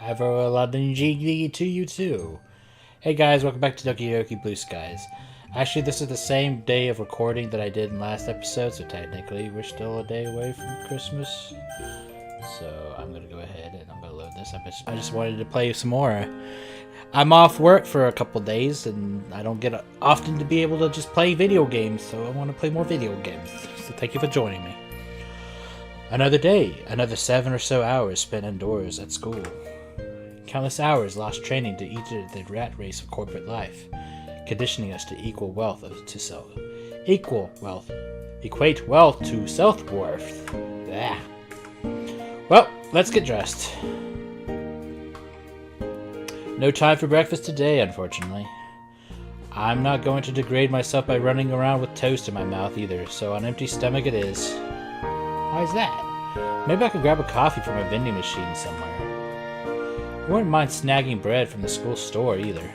I've a lot of G to you too. Hey guys, welcome back to Doki Doki Blue Skies. Actually, this is the same day of recording that I did in last episode, so technically we're still a day away from Christmas. So I'm gonna go ahead and I'm gonna load this. I just wanted to play some more. I'm off work for a couple days, and I don't get often to be able to just play video games, so I want to play more video games. So thank you for joining me. Another day, another 7 or so hours spent indoors at school. Countless hours lost training to eat the rat race of corporate life, conditioning us to equal wealth to self. Equal wealth. Equate wealth to self-worth. Yeah. Well, let's get dressed. No time for breakfast today, unfortunately. I'm not going to degrade myself by running around with toast in my mouth either, so on empty stomach it is. Why's that? Maybe I could grab a coffee from a vending machine somewhere. I wouldn't mind snagging bread from the school store either.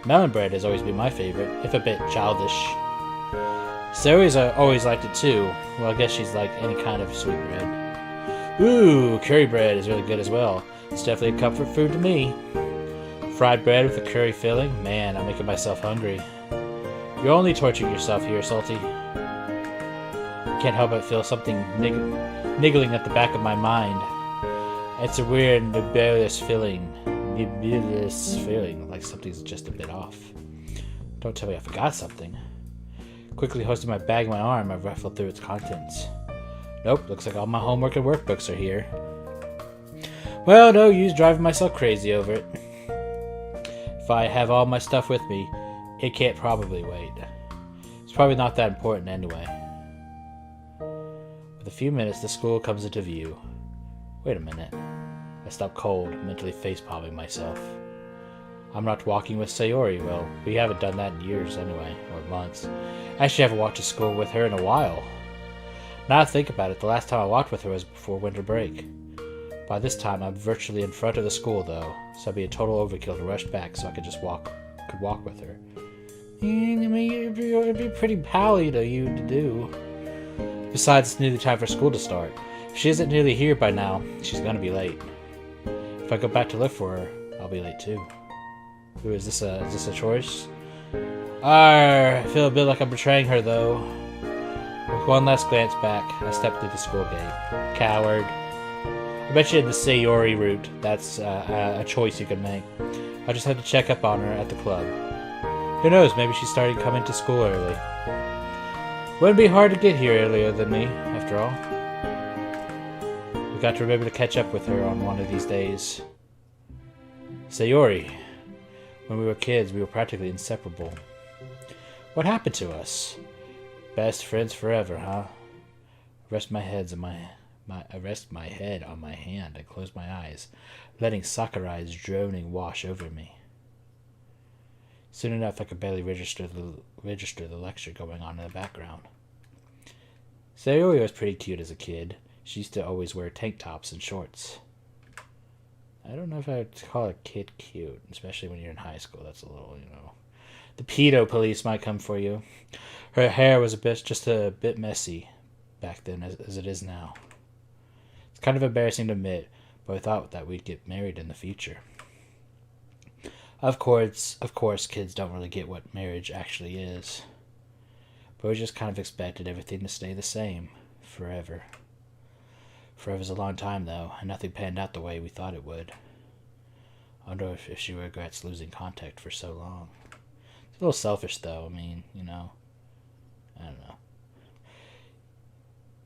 Melon bread has always been my favorite, if a bit childish. Zoe's always liked it too. Well, I guess she's like any kind of sweet bread. Ooh, curry bread is really good as well. It's definitely a comfort food to me. Fried bread with a curry filling? Man, I'm making myself hungry. You're only torturing yourself here, Salty. Can't help but feel something niggling at the back of my mind. It's a weird, nebulous feeling, like something's just a bit off. Don't tell me I forgot something. Quickly hoisting my bag in my arm, I rifled through its contents. Nope, looks like all my homework and workbooks are here. Well, no use driving myself crazy over it. If I have all my stuff with me, it can't probably wait. It's probably not that important anyway. With a few minutes, the school comes into view. Wait a minute. I stop cold, mentally face-palming myself. I'm not walking with Sayori. Well, we haven't done that in years anyway, or months. I actually haven't walked to school with her in a while. Now I think about it, the last time I walked with her was before winter break. By this time, I'm virtually in front of the school, though, so it'd be a total overkill to rush back so I could just walk with her. I mean, it'd be pretty pally to you to do. Besides, it's nearly time for school to start. If she isn't nearly here by now, she's gonna be late. If I go back to look for her, I'll be late too. Ooh, is this a choice? I feel a bit like I'm betraying her, though. With one last glance back, I step through the school gate. Coward. I bet you had the Sayori route. That's a choice you could make. I just had to check up on her at the club. Who knows, maybe she started coming to school early. Wouldn't be hard to get here earlier than me, after all. We got to remember to catch up with her on one of these days. Sayori. When we were kids, we were practically inseparable. What happened to us? Best friends forever, huh? I rest my head on my hand and close my eyes, letting Sakurai's droning wash over me. Soon enough, I could barely register the lecture going on in the background. Sayori was pretty cute as a kid. She used to always wear tank tops and shorts. I don't know if I would call a kid cute, especially when you're in high school. That's a little, The pedo police might come for you. Her hair was just a bit messy back then, as it is now. It's kind of embarrassing to admit, but I thought that we'd get married in the future. Of course, kids don't really get what marriage actually is. But we just kind of expected everything to stay the same, forever. Forever's a long time, though, and nothing panned out the way we thought it would. I wonder if she regrets losing contact for so long. It's a little selfish, though. I mean, I don't know.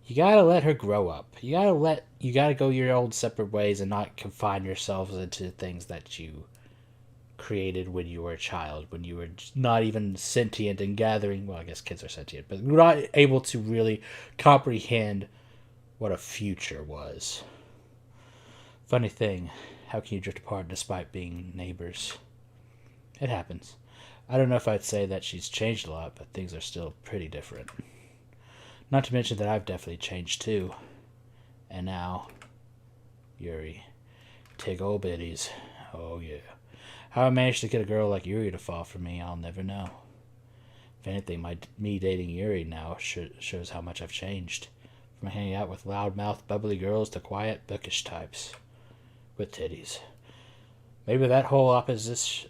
You gotta let her grow up. You gotta go your own separate ways and not confine yourselves into things that you created when you were a child, when you were not even sentient and gathering. Well, I guess kids are sentient, but we're not able to really comprehend what a future was. Funny thing, how can you drift apart despite being neighbors? It happens. I don't know if I'd say that she's changed a lot, but things are still pretty different. Not to mention that I've definitely changed too. And now, Yuri. Tig old biddies. Oh yeah. How I managed to get a girl like Yuri to fall for me, I'll never know. If anything, me dating Yuri now shows how much I've changed. From hanging out with loudmouth, bubbly girls to quiet, bookish types. With titties. Maybe that whole opposites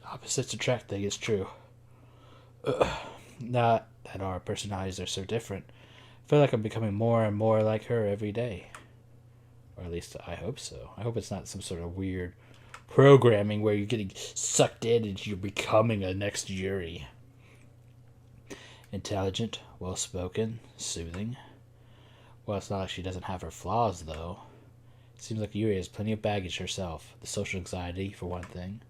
attract thing is true. Not that our personalities are so different. I feel like I'm becoming more and more like her every day. Or at least I hope so. I hope it's not some sort of weird programming where you're getting sucked in and you're becoming a next Yuri. Intelligent, well-spoken, soothing. Well, it's not like she doesn't have her flaws, though. It seems like Yuri has plenty of baggage herself. The social anxiety, for one thing.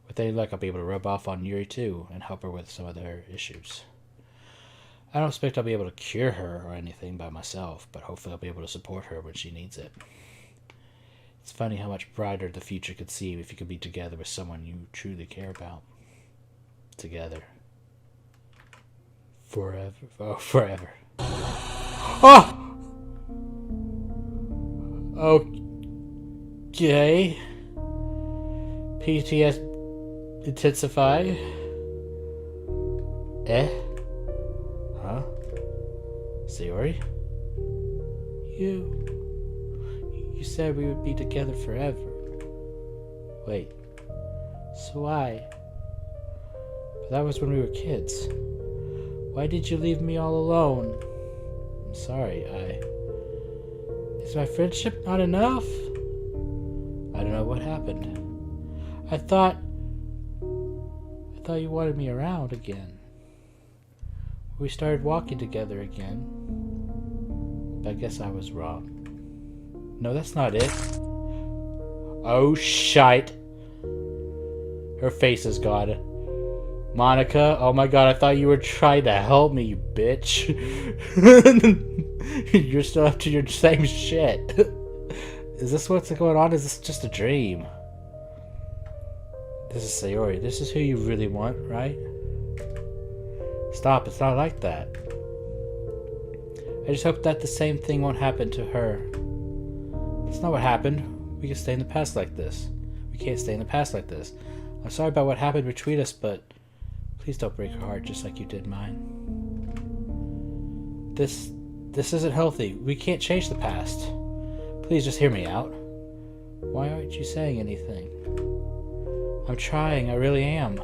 With any luck, I'll be able to rub off on Yuri, too, and help her with some of their issues. I don't expect I'll be able to cure her or anything by myself, but hopefully I'll be able to support her when she needs it. It's funny how much brighter the future could seem if you could be together with someone you truly care about. Together. Forever. Oh, forever. Oh! Okay. PTSD intensify. Huh? Sayori? You said we would be together forever. Wait. So why? But that was when we were kids. Why did you leave me all alone? I'm sorry, Is my friendship not enough? I don't know what happened. I thought you wanted me around again. We started walking together again. But I guess I was wrong. No, that's not it. Oh, shite. Her face is gone. Monica, oh my god, I thought you were trying to help me, you bitch. You're still up to your same shit. Is this what's going on? Is this just a dream? This is Sayori. This is who you really want, right? Stop, it's not like that. I just hope that the same thing won't happen to her. That's not what happened. We can stay in the past like this. We can't stay in the past like this. I'm sorry about what happened between us, but please don't break her heart just like you did mine. This isn't healthy. We can't change the past. Please just hear me out. Why aren't you saying anything? I'm trying, I really am.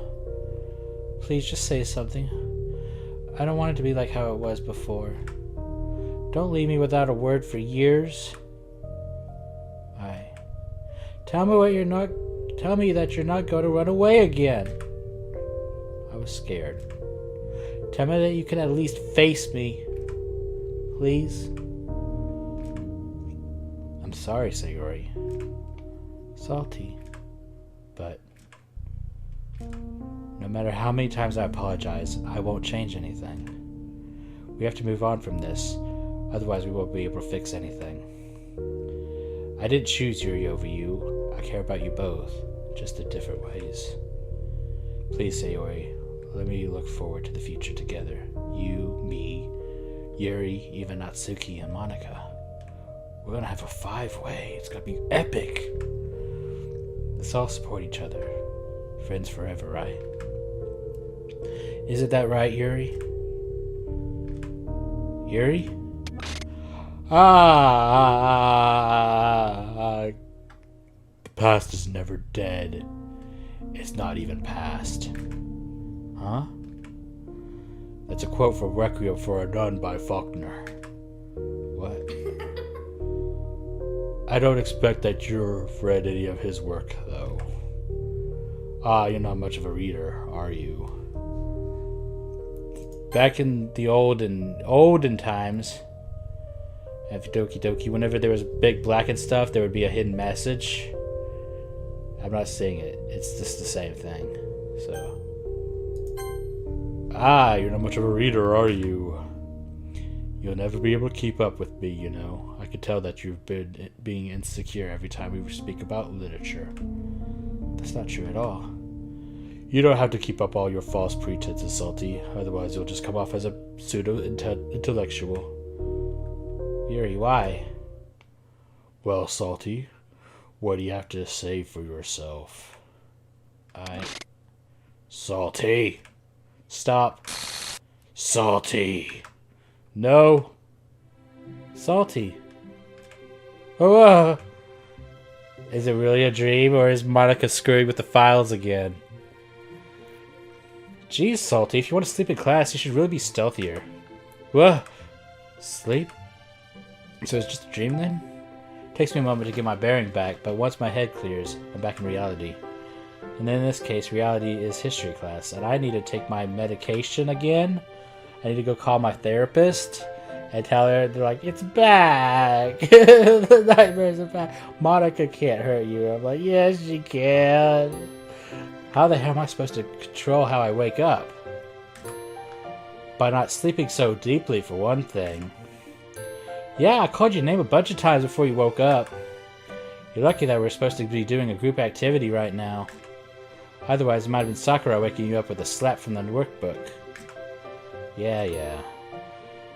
Please just say something. I don't want it to be like how it was before. Don't leave me without a word for years. Tell me that you're not going to run away again. I was scared. Tell me that you can at least face me. Please? I'm sorry, Sayori. Salty. But no matter how many times I apologize, I won't change anything. We have to move on from this. Otherwise, we won't be able to fix anything. I didn't choose Yuri over you. I care about you both, just in different ways. Please, Sayori, let me look forward to the future together. You, me, Yuri, even Natsuki, and Monica. We're gonna have a 5-way. It's gonna be epic. Let's all support each other. Friends forever, right? Isn't that right, Yuri? Yuri? The past is never dead. It's not even past. Huh? That's a quote from Requiem for a Nun by Faulkner. What? I don't expect that you've read any of his work, though. You're not much of a reader, are you? Back in the olden times, at Doki Doki, whenever there was big black and stuff, there would be a hidden message. I'm not saying it. It's just the same thing. So. You're not much of a reader, are you? You'll never be able to keep up with me, you know. I can tell that you've been being insecure every time we speak about literature. That's not true at all. You don't have to keep up all your false pretenses, Salty. Otherwise, you'll just come off as a pseudo-intellectual. Yuri, why? Well, Salty, what do you have to say for yourself? Salty! Stop. Salty! No! Salty! Oh, Is it really a dream, or is Monica screwing with the files again? Jeez, Salty, if you want to sleep in class, you should really be stealthier. Whoa! Sleep? So it's just a dream then? Takes me a moment to get my bearing back, but once my head clears, I'm back in reality. And in this case, reality is history class, and I need to take my medication again. I need to go call my therapist and tell her, they're like, it's back! The nightmares are back. Monica can't hurt you. I'm like, yes, she can. How the hell am I supposed to control how I wake up? By not sleeping so deeply, for one thing. Yeah, I called your name a bunch of times before you woke up. You're lucky that we're supposed to be doing a group activity right now. Otherwise, it might have been Sakura waking you up with a slap from the workbook. Yeah.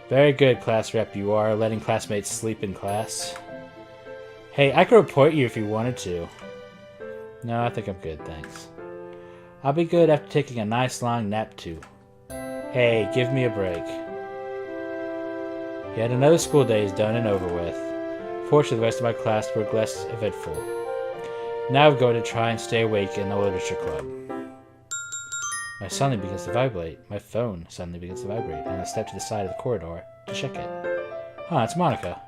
Very good, class rep you are, letting classmates sleep in class. Hey, I could report you if you wanted to. No, I think I'm good, thanks. I'll be good after taking a nice long nap too. Hey, give me a break. Yet another school day is done and over with. Fortunately, the rest of my class were less eventful. Now I'm going to try and stay awake in the literature club. My phone suddenly begins to vibrate, and I step to the side of the corridor to check it. Huh, it's Monica.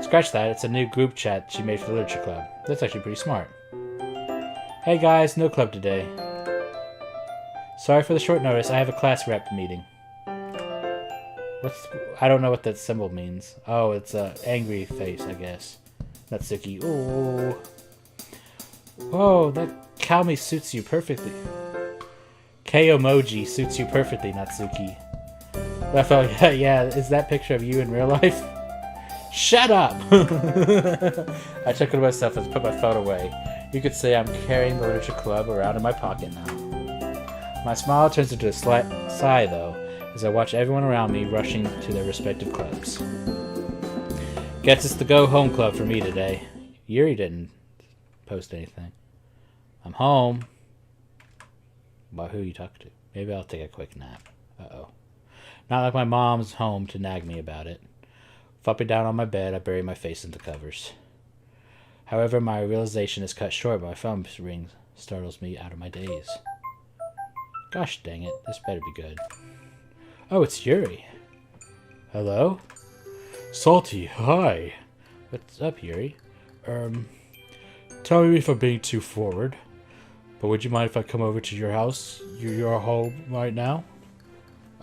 Scratch that, it's a new group chat she made for the literature club. That's actually pretty smart. Hey guys, no club today. Sorry for the short notice, I have a class rep meeting. I don't know what that symbol means. Oh, it's a angry face, I guess. Natsuki. Ooh. Whoa, that Kalmi suits you perfectly. K-emoji suits you perfectly, Natsuki. Yeah, is that picture of you in real life? Shut up! I took it to myself and put my phone away. You could say I'm carrying the literature club around in my pocket now. My smile turns into a slight sigh, though, as I watch everyone around me rushing to their respective clubs. Guess it's the go-home club for me today. Yuri didn't post anything. I'm home. About who you talk to? Maybe I'll take a quick nap. Uh-oh. Not like my mom's home to nag me about it. Flopping down on my bed, I bury my face in the covers. However, my realization is cut short by my phone ring startles me out of my daze. Gosh dang it, this better be good. Oh, it's Yuri. Hello? Salty, hi. What's up, Yuri? Tell me if I'm being too forward, but would you mind if I come over to your house? You're home right now?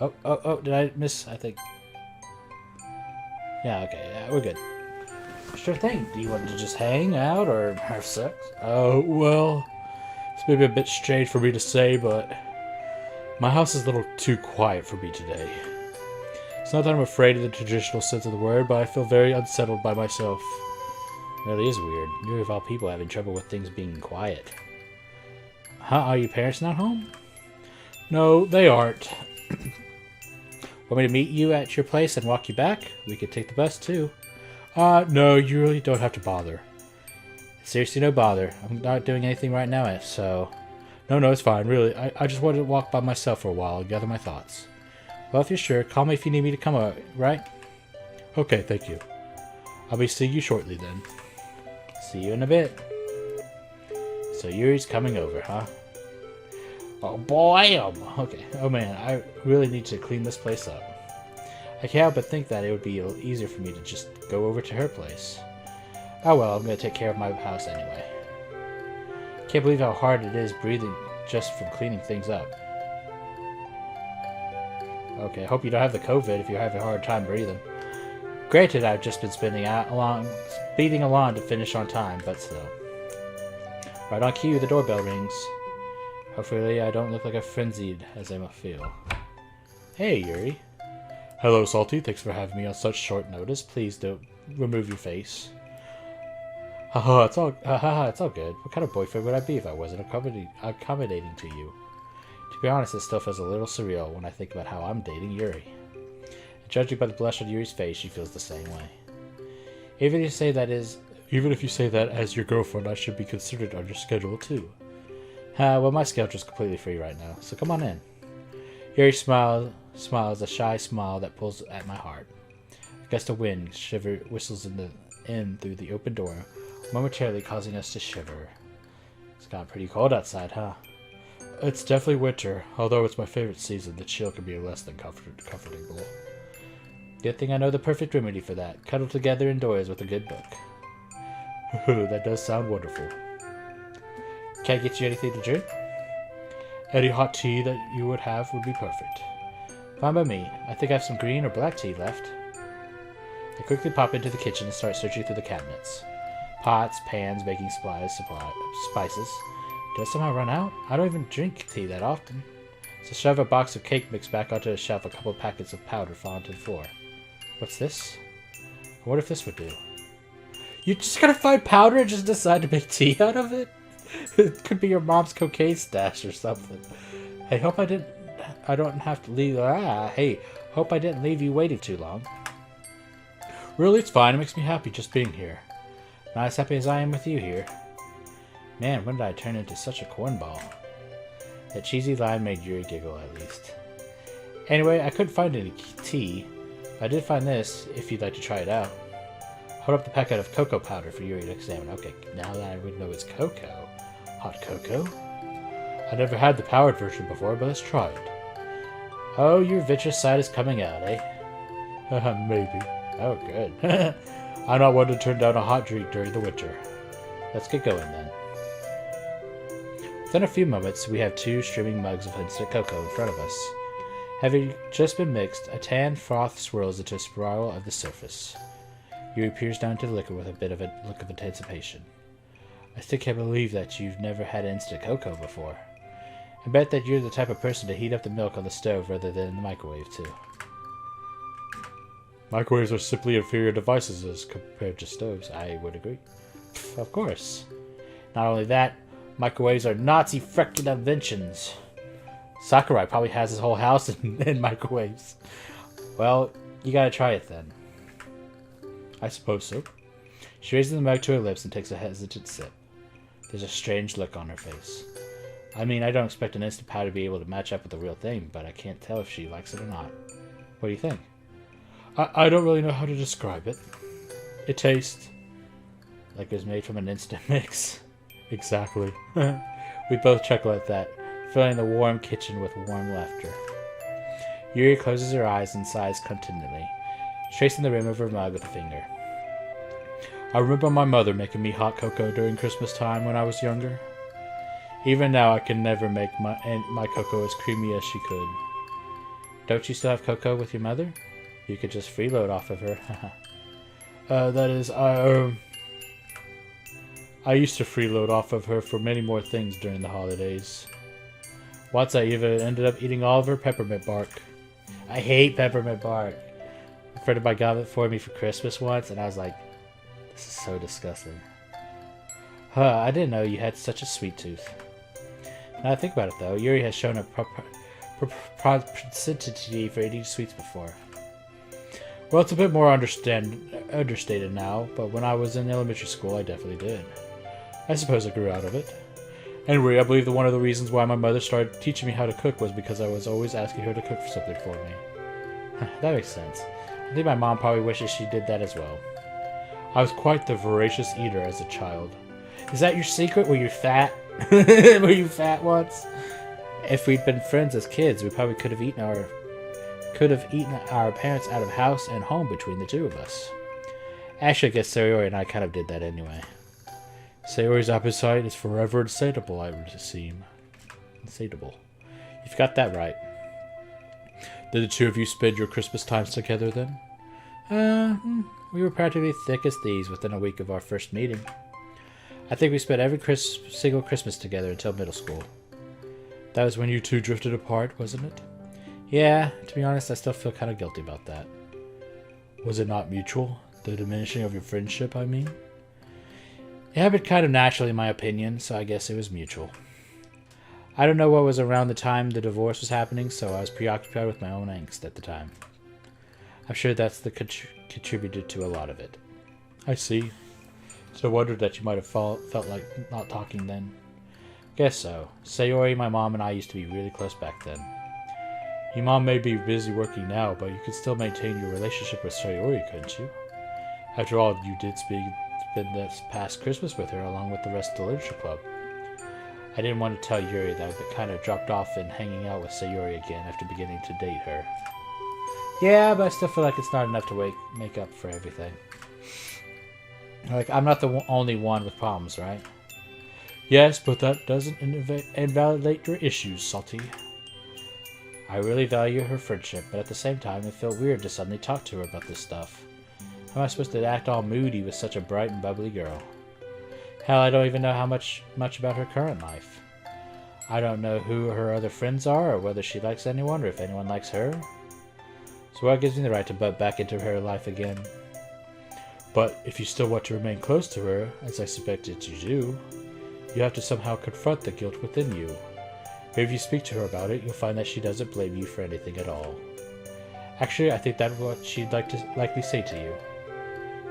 Oh, did I miss? I think. Yeah, okay, yeah, we're good. Sure thing. Do you want to just hang out or have sex? Oh, well, it's maybe a bit strange for me to say, but my house is a little too quiet for me today. It's not that I'm afraid in the traditional sense of the word, but I feel very unsettled by myself. It really is weird. You're of all people having trouble with things being quiet. Huh? Are your parents not home? No, they aren't. Want me to meet you at your place and walk you back? We could take the bus too. No, you really don't have to bother. Seriously, no bother. I'm not doing anything right now, so... No, it's fine, really. I just wanted to walk by myself for a while and gather my thoughts. Well, if you're sure, call me if you need me to come over, right? Okay, thank you. I'll be seeing you shortly then. See you in a bit. So Yuri's coming over, huh? Oh boy! Okay. Oh man, I really need to clean this place up. I can't help but think that it would be easier for me to just go over to her place. Oh well, I'm gonna take care of my house anyway. Can't believe how hard it is breathing just from cleaning things up. Okay, I hope you don't have the COVID if you're having a hard time breathing. Granted, I've just been speeding along to finish on time, but still. Right on cue, the doorbell rings. Hopefully I don't look like a frenzied as I must feel. Hey, Yuri. Hello, Salty. Thanks for having me on such short notice. Please don't remove your face. Haha, it's all good. What kind of boyfriend would I be if I wasn't accommodating to you? To be honest, it still feels a little surreal when I think about how I'm dating Yuri. And judging by the blush on Yuri's face, she feels the same way. Even if you say that as your girlfriend, I should be considered on your schedule too. Well, my schedule's completely free right now, so come on in. Yuri smiles a shy smile that pulls at my heart. A gust of wind whistles in through the open door, momentarily causing us to shiver. It's gotten pretty cold outside, huh? It's definitely winter. Although it's my favorite season, the chill can be less than comfortable. Good thing I know the perfect remedy for that. Cuddle together indoors with a good book. That does sound wonderful. Can I get you anything to drink? Any hot tea that you would have would be perfect. Fine by me. I think I have some green or black tea left. I quickly pop into the kitchen and start searching through the cabinets. Pots, pans, baking supplies, spices. Did I somehow run out? I don't even drink tea that often. So shove a box of cake mix back onto a shelf. A couple of packets of powder fall onto the floor. What's this? I wonder if this would do. You just gotta find powder and just decide to make tea out of it? It could be your mom's cocaine stash or something. Hey, hope I don't have to leave. Hey, hope I didn't leave you waiting too long. Really, it's fine. It makes me happy just being here. Not as happy as I am with you here. Man, when did I turn into such a cornball? That cheesy line made Yuri giggle at least. Anyway, I couldn't find any tea. But I did find this, if you'd like to try it out. Hold up the packet of cocoa powder for Yuri to examine. Okay, now that I would know it's cocoa. Hot cocoa? I never had the powered version before, but let's try it. Oh, your vitreous side is coming out, eh? Maybe. Oh, good. I'm not one to turn down a hot drink during the winter. Let's get going then. Within a few moments, we have 2 streaming mugs of instant cocoa in front of us. Having just been mixed, a tan froth swirls into a spiral of the surface. Yuri peers down into the liquid with a bit of a look of anticipation. I still can't believe that you've never had instant cocoa before. I bet that you're the type of person to heat up the milk on the stove rather than in the microwave, too. Microwaves are simply inferior devices as compared to stoves. I would agree. Of course. Not only that, microwaves are Nazi frickin' inventions. Sakurai probably has his whole house in microwaves. Well, you gotta try it then. I suppose so. She raises the mug to her lips and takes a hesitant sip. There's a strange look on her face. I mean, I don't expect an instant powder to be able to match up with the real thing, but I can't tell if she likes it or not. What do you think? I don't really know how to describe it. It tastes like it was made from an instant mix. Exactly. We both chuckle at that, filling the warm kitchen with warm laughter. Yuri closes her eyes and sighs contentedly, tracing the rim of her mug with a finger. I remember my mother making me hot cocoa during Christmas time when I was younger. Even now I can never make my cocoa as creamy as she could. Don't you still have cocoa with your mother? You could just freeload off of her. That is, I used to freeload off of her for many more things during the holidays. Once I even ended up eating all of her peppermint bark. I hate peppermint bark. A friend of mine got it for me for Christmas once, and I was like, this is so disgusting. I didn't know you had such a sweet tooth. Now I think about it though, Yuri has shown a propensity for eating sweets before. Well, it's a bit more understated now, but when I was in elementary school, I definitely did. I suppose I grew out of it. Anyway, I believe that one of the reasons why my mother started teaching me how to cook was because I was always asking her to cook something for me. That makes sense. I think my mom probably wishes she did that as well. I was quite the voracious eater as a child. Is that your secret? Were you fat? Were you fat once? If we'd been friends as kids, we probably could have eaten our parents out of house and home between the two of us. Actually, I guess Sayori and I kind of did that anyway. Sayori's appetite is forever insatiable, I would seem. Insatiable. You've got that right. Did the two of you spend your Christmas times together then? We were practically thick as thieves within a week of our first meeting. I think we spent every single Christmas together until middle school. That was when you two drifted apart, wasn't it? Yeah, to be honest, I still feel kind of guilty about that. Was it not mutual? The diminishing of your friendship, I mean? It happened kind of naturally, in my opinion, so I guess it was mutual. I don't know what was around the time the divorce was happening, so I was preoccupied with my own angst at the time. I'm sure that's contributed to a lot of it. I see. So I wondered that you might have felt like not talking then. Guess so. Sayori, my mom, and I used to be really close back then. Your mom may be busy working now, but you could still maintain your relationship with Sayori, couldn't you? After all, you did spend this past Christmas with her along with the rest of the literature club. I didn't want to tell Yuri that I kind of dropped off in hanging out with Sayori again after beginning to date her. Yeah, but I still feel like it's not enough to make up for everything. Like, I'm not the only one with problems, right? Yes, but that doesn't invalidate your issues, Salty. I really value her friendship, but at the same time, it felt weird to suddenly talk to her about this stuff. How am I supposed to act all moody with such a bright and bubbly girl? Hell, I don't even know how much about her current life. I don't know who her other friends are, or whether she likes anyone, or if anyone likes her. So what gives me the right to butt back into her life again? But if you still want to remain close to her, as I suspect that you do, you have to somehow confront the guilt within you. Maybe if you speak to her about it, you'll find that she doesn't blame you for anything at all. Actually, I think that's what she'd likely say to you.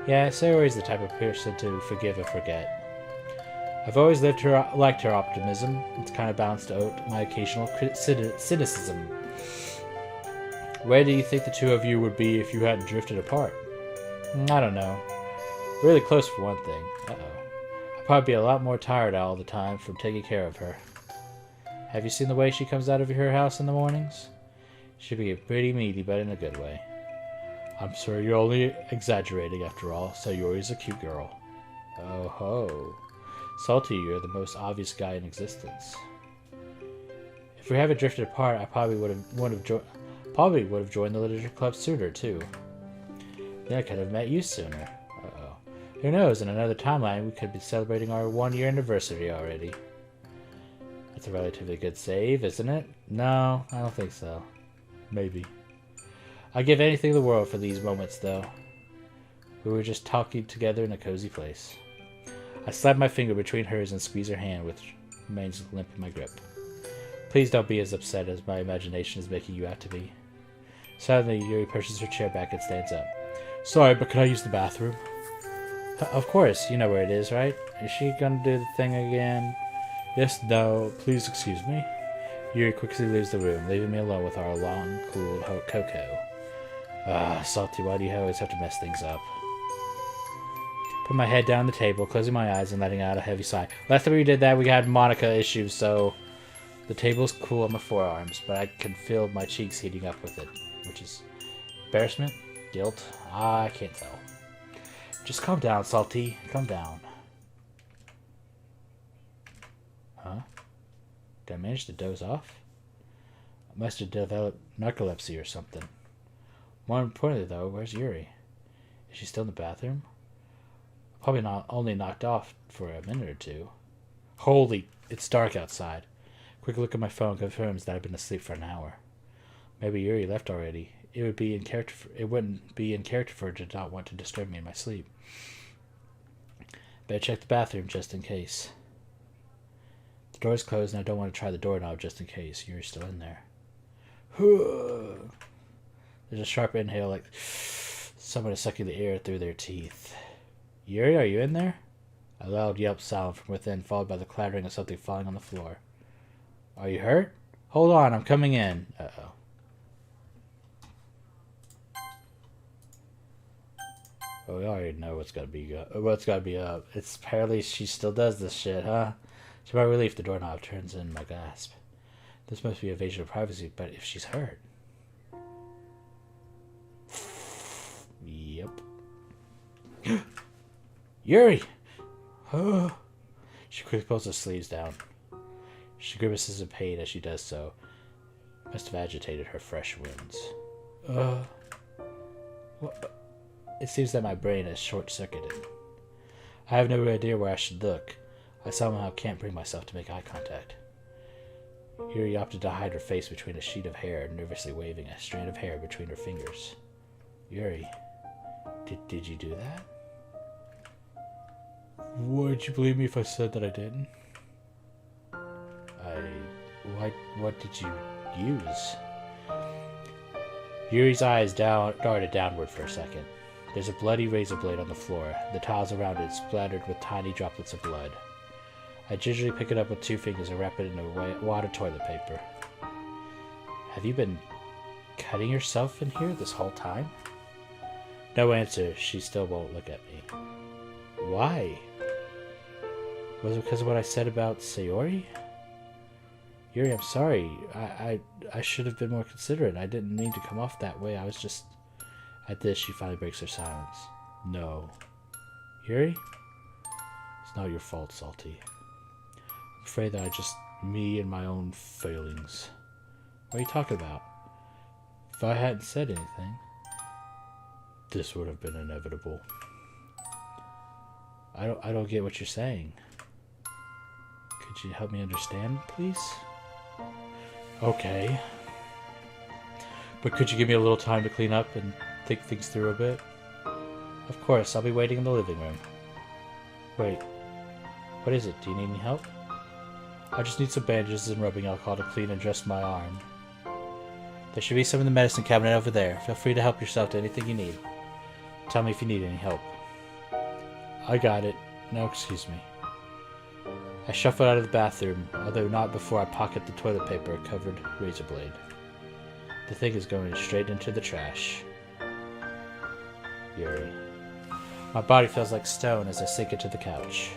Yeah, Sayori's the type of person to forgive and forget. I've always liked her optimism. It's kind of balanced out my occasional cynicism. Where do you think the two of you would be if you hadn't drifted apart? I don't know. Really close for one thing. Uh-oh. I'd probably be a lot more tired all the time from taking care of her. Have you seen the way she comes out of her house in the mornings? She'd be pretty meaty, but in a good way. I'm sure you're only exaggerating after all. Sayori's a cute girl. Oh ho. Salty, you're the most obvious guy in existence. If we haven't drifted apart, I probably would have joined the literature club sooner too. Then I could have met you sooner. Uh-oh. Who knows, in another timeline we could be celebrating our 1-year anniversary already. That's a relatively good save, isn't it? No, I don't think so. Maybe. I'd give anything in the world for these moments, though. We were just talking together in a cozy place. I slide my finger between hers and squeeze her hand, which remains limp in my grip. Please don't be as upset as my imagination is making you out to be. Suddenly, Yuri pushes her chair back and stands up. Sorry, but can I use the bathroom? Of course, you know where it is, right? Is she gonna do the thing again? Yes, no, please excuse me. Yuri quickly leaves the room, leaving me alone with our long, cool cocoa. Salty, why do you always have to mess things up? Put my head down on the table, closing my eyes and letting out a heavy sigh. Last time we did that, we had Monica issues, so the table's cool on my forearms, but I can feel my cheeks heating up with it, which is embarrassment, guilt. I can't tell. Just calm down, Salty. Calm down. Huh? Did I manage to doze off? I must have developed narcolepsy or something. More importantly, though, where's Yuri? Is she still in the bathroom? Probably not only knocked off for a minute or two. Holy, it's dark outside. Quick look at my phone confirms that I've been asleep for an hour. Maybe Yuri left already. It wouldn't be in character for her to not want to disturb me in my sleep. Better check the bathroom just in case. The door's closed and I don't want to try the doorknob just in case Yuri's still in there. There's a sharp inhale like someone is sucking the air through their teeth. Yuri, are you in there? A loud yelp sound from within, followed by the clattering of something falling on the floor. Are you hurt? Hold on, I'm coming in. Uh-oh. Well, we already know what's gotta be up. It's apparently she still does this shit, huh? To my relief, the doorknob turns in my grasp. This must be invasion of privacy, but if she's hurt... Yep. Yuri! Oh. She quickly pulls the sleeves down. She grimaces in pain as she does so. Must have agitated her fresh wounds. What? It seems that my brain is short-circuited. I have no idea where I should look. I somehow can't bring myself to make eye contact. Yuri opted to hide her face between a sheet of hair, nervously waving a strand of hair between her fingers. Yuri, did you do that? Wouldn't you believe me if I said that I didn't? What did you use? Yuri's eyes darted downward for a second. There's a bloody razor blade on the floor. The tiles around it splattered with tiny droplets of blood. I gingerly pick it up with 2 fingers and wrap it in a wad of toilet paper. Have you been cutting yourself in here this whole time? No answer. She still won't look at me. Why? Was it because of what I said about Sayori? Yuri, I'm sorry. I should have been more considerate. I didn't mean to come off that way. I was just... At this, she finally breaks her silence. No. Yuri? It's not your fault, Salty. I'm afraid that me and my own failings. What are you talking about? If I hadn't said anything, this would have been inevitable. I don't get what you're saying. Could you help me understand, please? Okay. But could you give me a little time to clean up and think things through a bit? Of course, I'll be waiting in the living room. Wait. What is it? Do you need any help? I just need some bandages and rubbing alcohol to clean and dress my arm. There should be some in the medicine cabinet over there. Feel free to help yourself to anything you need. Tell me if you need any help. I got it. No, excuse me. I shuffled out of the bathroom, although not before I pocket the toilet paper covered razor blade. The thing is going straight into the trash. Yuri. My body feels like stone as I sink into the couch.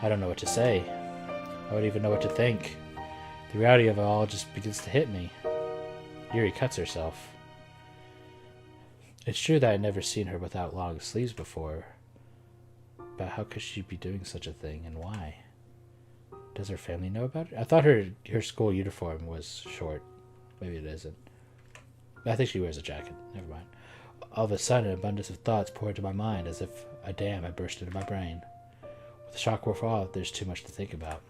I don't know what to say. I wouldn't even know what to think. The reality of it all just begins to hit me. Yuri cuts herself. It's true that I'd never seen her without long sleeves before. But how could she be doing such a thing, and why? Does her family know about it? I thought her school uniform was short. Maybe it isn't. I think she wears a jacket. Never mind. All of a sudden, an abundance of thoughts poured into my mind as if a dam had burst into my brain. With the shock wore off, there's too much to think about.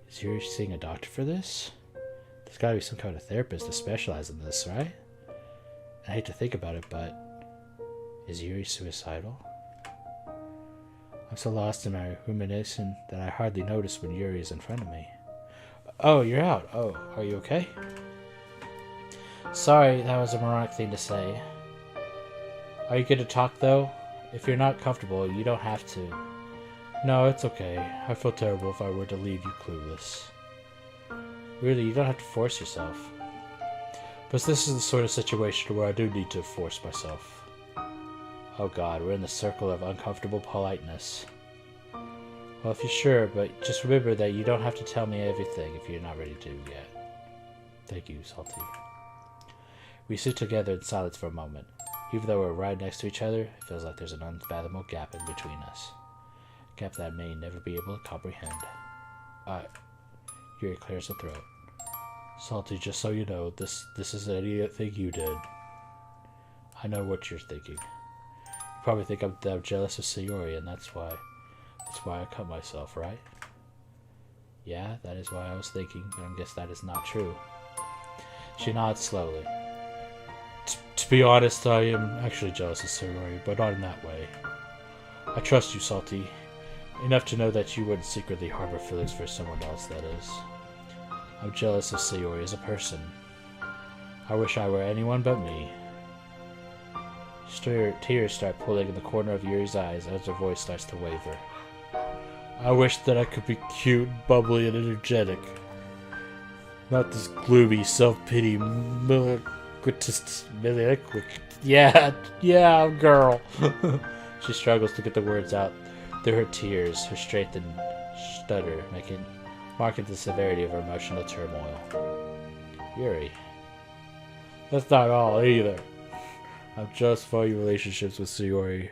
Is Yuri seeing a doctor for this? There's gotta be some kind of therapist that specializes in this, right? I hate to think about it, but... Is Yuri suicidal? I'm so lost in my rumination that I hardly notice when Yuri is in front of me. Oh, you're out. Oh, are you okay? Sorry, that was a moronic thing to say. Are you good to talk, though? If you're not comfortable, you don't have to. No, it's okay. I feel terrible if I were to leave you clueless. Really, you don't have to force yourself. But this is the sort of situation where I do need to force myself. Oh god, we're in the circle of uncomfortable politeness. Well, if you're sure, but just remember that you don't have to tell me everything if you're not ready to yet. Thank you, Salty. We sit together in silence for a moment. Even though we're right next to each other, it feels like there's an unfathomable gap in between us. A gap that I may never be able to comprehend. Yuri clears her throat. Salty, just so you know, this isn't anything you did. I know what you're thinking. You probably think I'm jealous of Sayori, and that's why I cut myself, right? Yeah, that is why I was thinking, but I guess that is not true. She nods slowly. To be honest, I am actually jealous of Sayori, but not in that way. I trust you, Salty, enough to know that you wouldn't secretly harbor feelings for someone else, that is. I'm jealous of Sayori as a person. I wish I were anyone but me. Tears start pulling in the corner of Yuri's eyes as her voice starts to waver. I wish that I could be cute, bubbly, and energetic. Not this gloomy, self-pity, yeah, girl. She struggles to get the words out through her tears, her strengthened stutter, marking the severity of her emotional turmoil. Yuri. That's not all, either. I'm jealous of all your relationships with Sayori.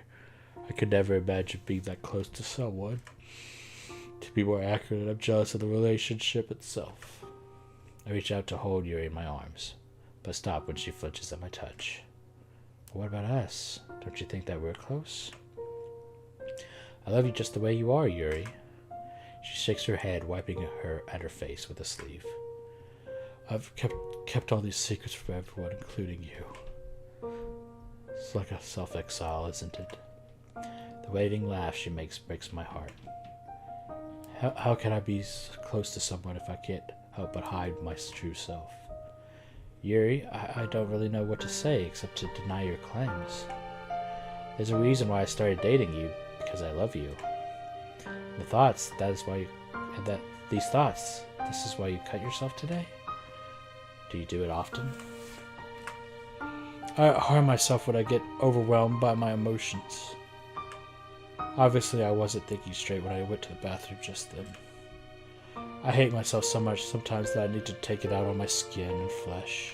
I could never imagine being that close to someone. To be more accurate, I'm jealous of the relationship itself. I reach out to hold Yuri in my arms, but stop when she flinches at my touch. But what about us? Don't you think that we're close? I love you just the way you are, Yuri. She shakes her head, wiping at her face with a sleeve. I've kept all these secrets from everyone, including you. It's like a self-exile, isn't it? The waiting laugh she makes breaks my heart. How can I be close to someone if I can't help but hide my true self? Yuri, I don't really know what to say except to deny your claims. There's a reason why I started dating you, because I love you. This is why you cut yourself today? Do you do it often? I harm myself when I get overwhelmed by my emotions. Obviously, I wasn't thinking straight when I went to the bathroom just then. I hate myself so much sometimes that I need to take it out on my skin and flesh.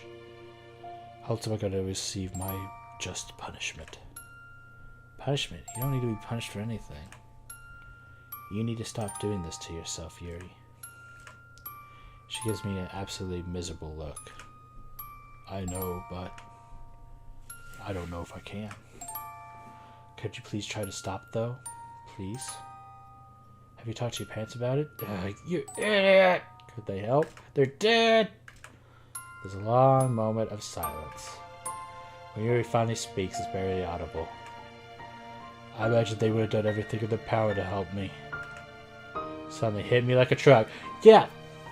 How else am I going to receive my just punishment? Punishment? You don't need to be punished for anything. You need to stop doing this to yourself, Yuri. She gives me an absolutely miserable look. I know, but I don't know if I can. Could you please try to stop, though? Please? Have you talked to your parents about it? You idiot! Could they help? They're dead! There's a long moment of silence. When Yuri finally speaks, it's barely audible. I imagine they would have done everything in their power to help me. Suddenly hit me like a truck. Yeah,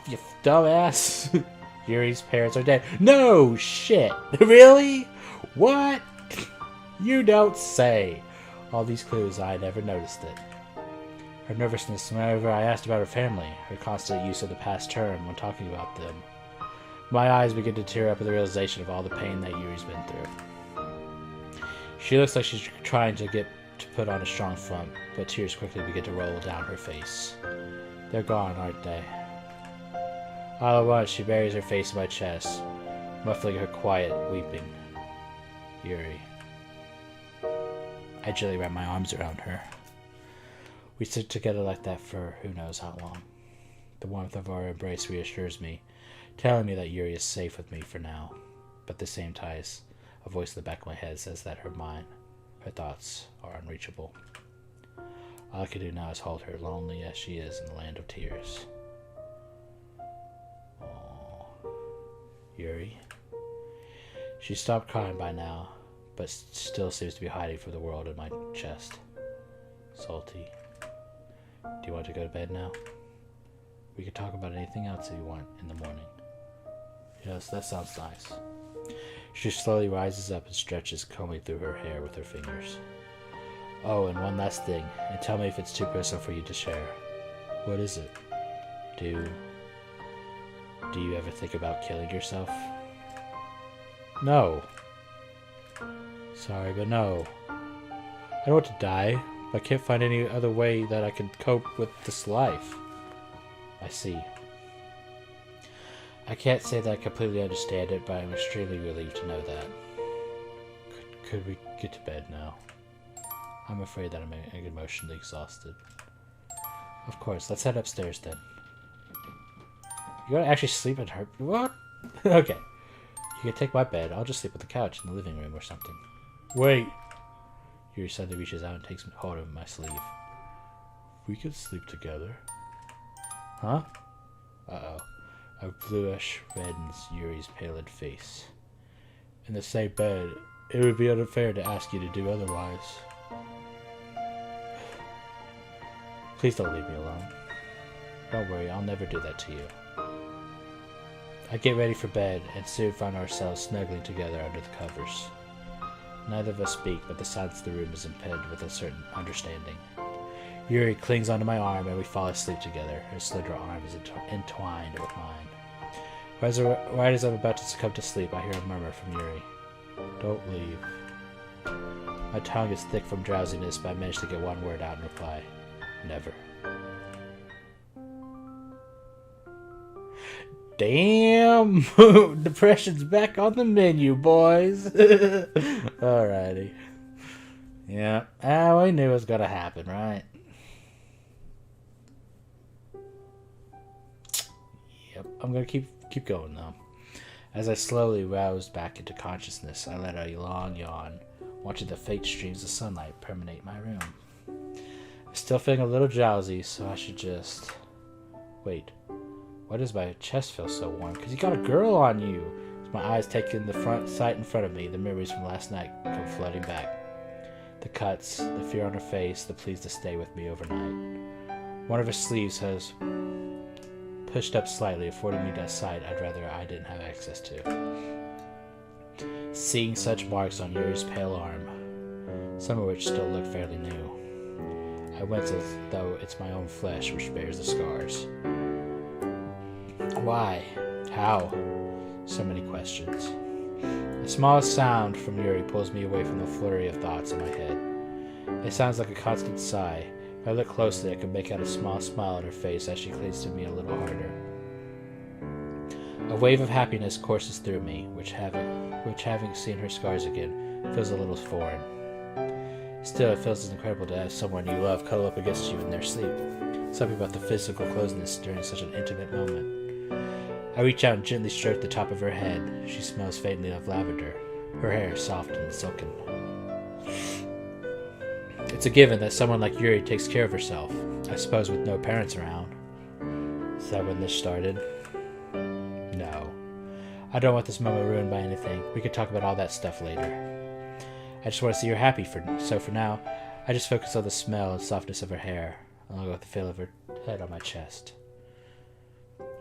you dumbass. Yuri's parents are dead. No shit. Really? What? You don't say. All these clues, I never noticed it. Her nervousness whenever I asked about her family, her constant use of the past term when talking about them. My eyes begin to tear up at the realization of all the pain that Yuri's been through. She looks like she's trying to put on a strong front, but tears quickly begin to roll down her face. They're gone, aren't they? All at once, she buries her face in my chest, muffling her quiet weeping. Yuri. I gently wrap my arms around her. We sit together like that for who knows how long. The warmth of our embrace reassures me, telling me that Yuri is safe with me for now. But the same ties, a voice in the back of my head says that her thoughts are unreachable. All I can do now is hold her, lonely as she is in the land of tears. Aww. Yuri? She stopped crying by now, but still seems to be hiding from the world in my chest. Salty. Do you want to go to bed now? We could talk about anything else if you want in the morning. Yes, that sounds nice. She slowly rises up and stretches, combing through her hair with her fingers. Oh, and one last thing, and tell me if it's too personal for you to share. What is it? Do you ever think about killing yourself? No. Sorry, but no. I don't want to die, but I can't find any other way that I can cope with this life. I see. I can't say that I completely understand it, but I'm extremely relieved to know that. Could we get to bed now? I'm afraid that I'm emotionally exhausted. Of course, let's head upstairs then. You gotta actually sleep in her? What? Okay. You can take my bed. I'll just sleep on the couch in the living room or something. Wait. Yuri suddenly reaches out and takes hold of my sleeve. We could sleep together. Huh? Uh-oh. A bluish reddens Yuri's pallid face. In the same bed, it would be unfair to ask you to do otherwise. Please don't leave me alone. Don't worry, I'll never do that to you. I get ready for bed and soon find ourselves snuggling together under the covers. Neither of us speak, but the silence of the room is impeded with a certain understanding. Yuri clings onto my arm and we fall asleep together. Her slender arm is entwined with mine. Right as I'm about to succumb to sleep, I hear a murmur from Yuri. Don't leave. My tongue is thick from drowsiness, but I manage to get one word out in reply. Never. Damn! Depression's back on the menu, boys! Alrighty. Yeah, we knew it was gonna happen, right? Yep, I'm gonna keep going, though. As I slowly roused back into consciousness, I let a long yawn, watching the faint streams of sunlight permeate my room. I'm still feeling a little drowsy, so I should just... Wait. Why does my chest feel so warm? Because you got a girl on you! As my eyes take in the sight in front of me, the memories from last night come flooding back. The cuts, the fear on her face, the pleas to stay with me overnight. One of her sleeves has pushed up slightly, affording me a sight I'd rather I didn't have access to. Seeing such marks on Yuri's pale arm, some of which still look fairly new, I wince as though it's my own flesh which bears the scars. Why? How? So many questions. The smallest sound from Yuri pulls me away from the flurry of thoughts in my head. It sounds like a constant sigh. If I look closely, I can make out a small smile on her face as she clings to me a little harder. A wave of happiness courses through me, which having seen her scars again, feels a little foreign. Still, it feels as incredible to have someone you love cuddle up against you in their sleep. Something about the physical closeness during such an intimate moment. I reach out and gently stroke the top of her head. She smells faintly of lavender. Her hair is soft and silken. It's a given that someone like Yuri takes care of herself. I suppose with no parents around. Is that when this started? No. I don't want this moment ruined by anything. We could talk about all that stuff later. I just want to see her happy, so for now, I just focus on the smell and softness of her hair, along with the feel of her head on my chest.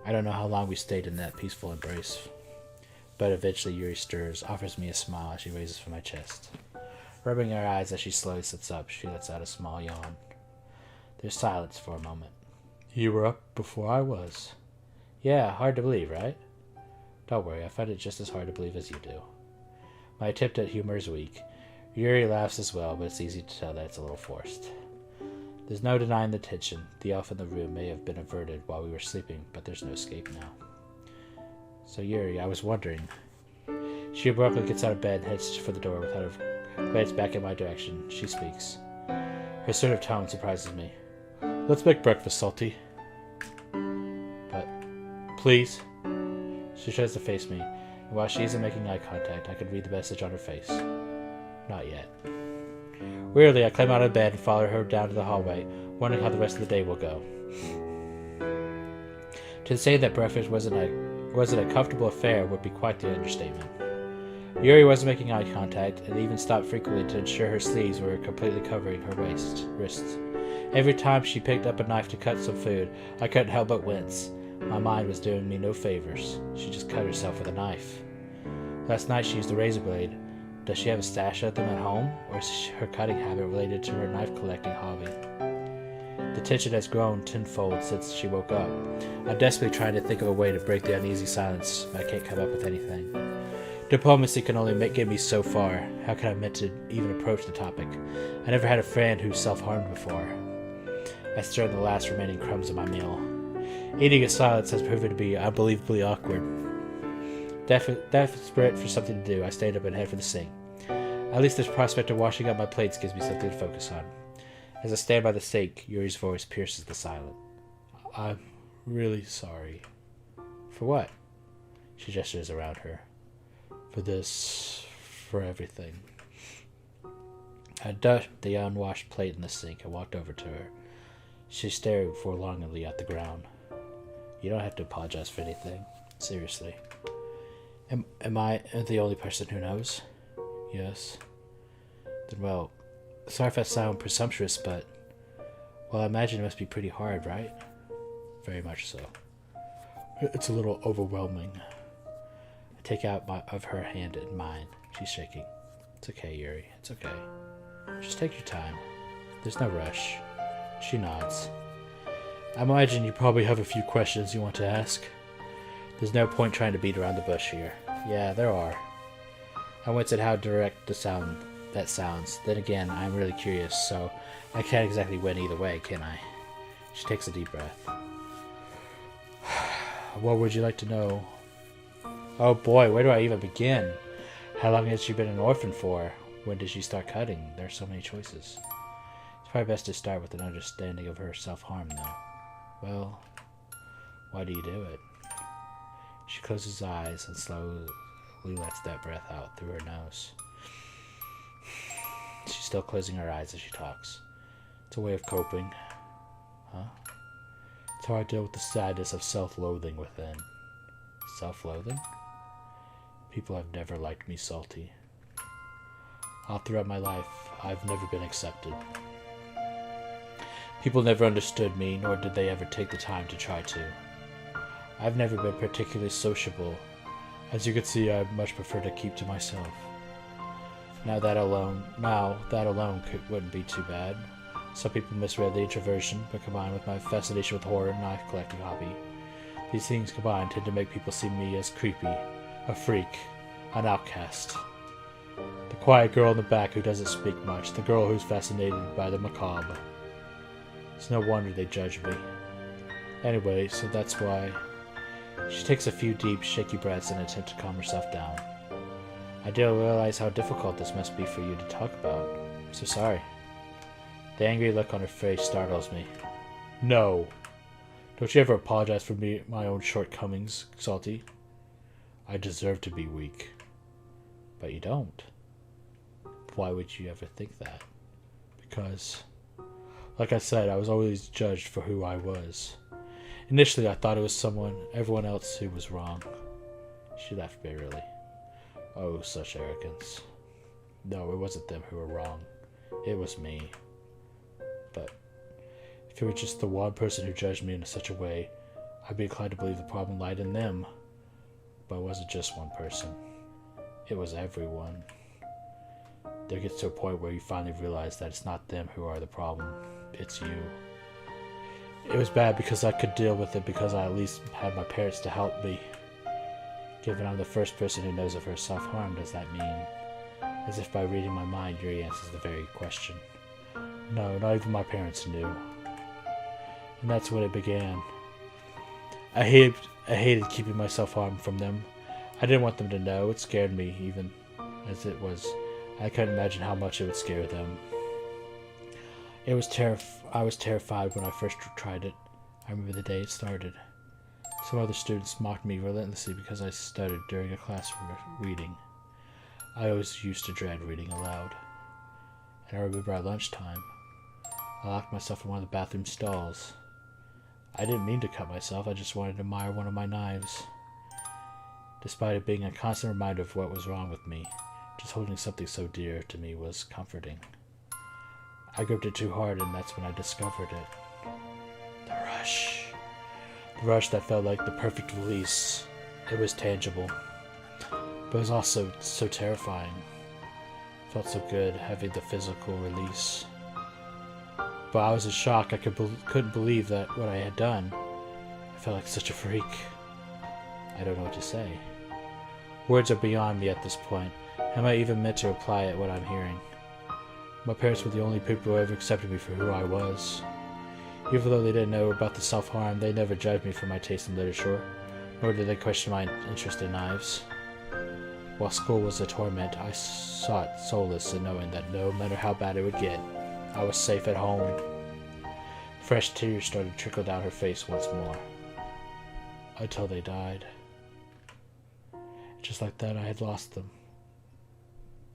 I don't know how long we stayed in that peaceful embrace, but eventually Yuri stirs, offers me a smile as she raises from my chest. Rubbing her eyes as she slowly sits up, she lets out a small yawn. There's silence for a moment. You were up before I was. Yeah, hard to believe, right? Don't worry, I find it just as hard to believe as you do. My attempt at humor is weak. Yuri laughs as well, but it's easy to tell that it's a little forced. There's no denying the tension. The elf in the room may have been averted while we were sleeping, but there's no escape now. So Yuri, I was wondering. She abruptly gets out of bed and heads for the door without her glance back in my direction. She speaks. Her assertive tone surprises me. Let's make breakfast, Salty. But, please. She tries to face me, and while she isn't making eye contact, I can read the message on her face. Not yet. Wearily, I climb out of bed and follow her down to the hallway, wondering how the rest of the day will go. To say that breakfast wasn't a comfortable affair would be quite the understatement. Yuri wasn't making eye contact, and even stopped frequently to ensure her sleeves were completely covering her wrists. Every time she picked up a knife to cut some food, I couldn't help but wince. My mind was doing me no favors. She just cut herself with a knife. Last night she used a razor blade. Does she have a stash of them at home, or is her cutting habit related to her knife-collecting hobby? The tension has grown tenfold since she woke up. I'm desperately trying to think of a way to break the uneasy silence, but I can't come up with anything. Diplomacy can only get me so far. How can I meant to even approach the topic? I never had a friend who self-harmed before. I stir in the last remaining crumbs of my meal. Eating in silence has proven to be unbelievably awkward. Desperate for something to do, I stand up and head for the sink. At least the prospect of washing up my plates gives me something to focus on. As I stand by the sink, Yuri's voice pierces the silence. I'm really sorry. For what? She gestures around her. For this. For everything. I dumped the unwashed plate in the sink and walked over to her. She stared forlornly at the ground. You don't have to apologize for anything. Seriously. Am I the only person who knows? Yes. Then, well, sorry if I sound presumptuous, but, well, I imagine it must be pretty hard, right? Very much so. It's a little overwhelming. I take out of her hand in mine. She's shaking. It's okay, Yuri. It's okay. Just take your time. There's no rush. She nods. I imagine you probably have a few questions you want to ask. There's no point trying to beat around the bush here. Yeah, there are. I wince at how direct that sounds. Then again, I'm really curious, so I can't exactly win either way, can I? She takes a deep breath. What would you like to know? Oh boy, where do I even begin? How long has she been an orphan for? When did she start cutting? There are so many choices. It's probably best to start with an understanding of her self-harm, though. Well, why do you do it? She closes her eyes and slowly lets that breath out through her nose. She's still closing her eyes as she talks. It's a way of coping. Huh? It's how I deal with the sadness of self-loathing within. Self-loathing? People have never liked me, Salty. All throughout my life, I've never been accepted. People never understood me, nor did they ever take the time to try to. I've never been particularly sociable. As you can see, I much prefer to keep to myself. Now that alone wouldn't be too bad. Some people misread the introversion, but combined with my fascination with horror and knife collecting hobby, these things combined tend to make people see me as creepy, a freak, an outcast. The quiet girl in the back who doesn't speak much. The girl who's fascinated by the macabre. It's no wonder they judge me. Anyway, so that's why. She takes a few deep, shaky breaths in an attempt to calm herself down. I didn't realize how difficult this must be for you to talk about. I'm so sorry. The angry look on her face startles me. No. Don't you ever apologize for my own shortcomings, Salty. I deserve to be weak. But you don't. Why would you ever think that? Because, like I said, I was always judged for who I was. Initially, I thought it was everyone else who was wrong. She laughed bitterly. Oh, such arrogance. No, it wasn't them who were wrong. It was me. But if it were just the one person who judged me in such a way, I'd be inclined to believe the problem lied in them. But it wasn't just one person. It was everyone. There gets to a point where you finally realize that it's not them who are the problem. It's you. It was bad because I could deal with it because I at least had my parents to help me. Given I'm the first person who knows of her self-harm, does that mean? As if by reading my mind, Yuri answers the very question. No, not even my parents knew. And that's when it began. I hated keeping my self-harm from them. I didn't want them to know. It scared me, even as it was. I couldn't imagine how much it would scare them. I was terrified when I first tried it. I remember the day it started. Some other students mocked me relentlessly because I stuttered during a class reading. I always used to dread reading aloud. And I remember at lunchtime, I locked myself in one of the bathroom stalls. I didn't mean to cut myself, I just wanted to admire one of my knives. Despite it being a constant reminder of what was wrong with me, just holding something so dear to me was comforting. I gripped it too hard, and that's when I discovered it. The rush. The rush that felt like the perfect release. It was tangible. But it was also so terrifying. It felt so good having the physical release. But I was in shock. I couldn't believe that what I had done. I felt like such a freak. I don't know what to say. Words are beyond me at this point. Am I even meant to apply at what I'm hearing? My parents were the only people who ever accepted me for who I was. Even though they didn't know about the self-harm, they never judged me for my taste in literature, nor did they question my interest in knives. While school was a torment, I sought solace in knowing that no matter how bad it would get, I was safe at home. Fresh tears started to trickle down her face once more. Until they died. Just like that, I had lost them.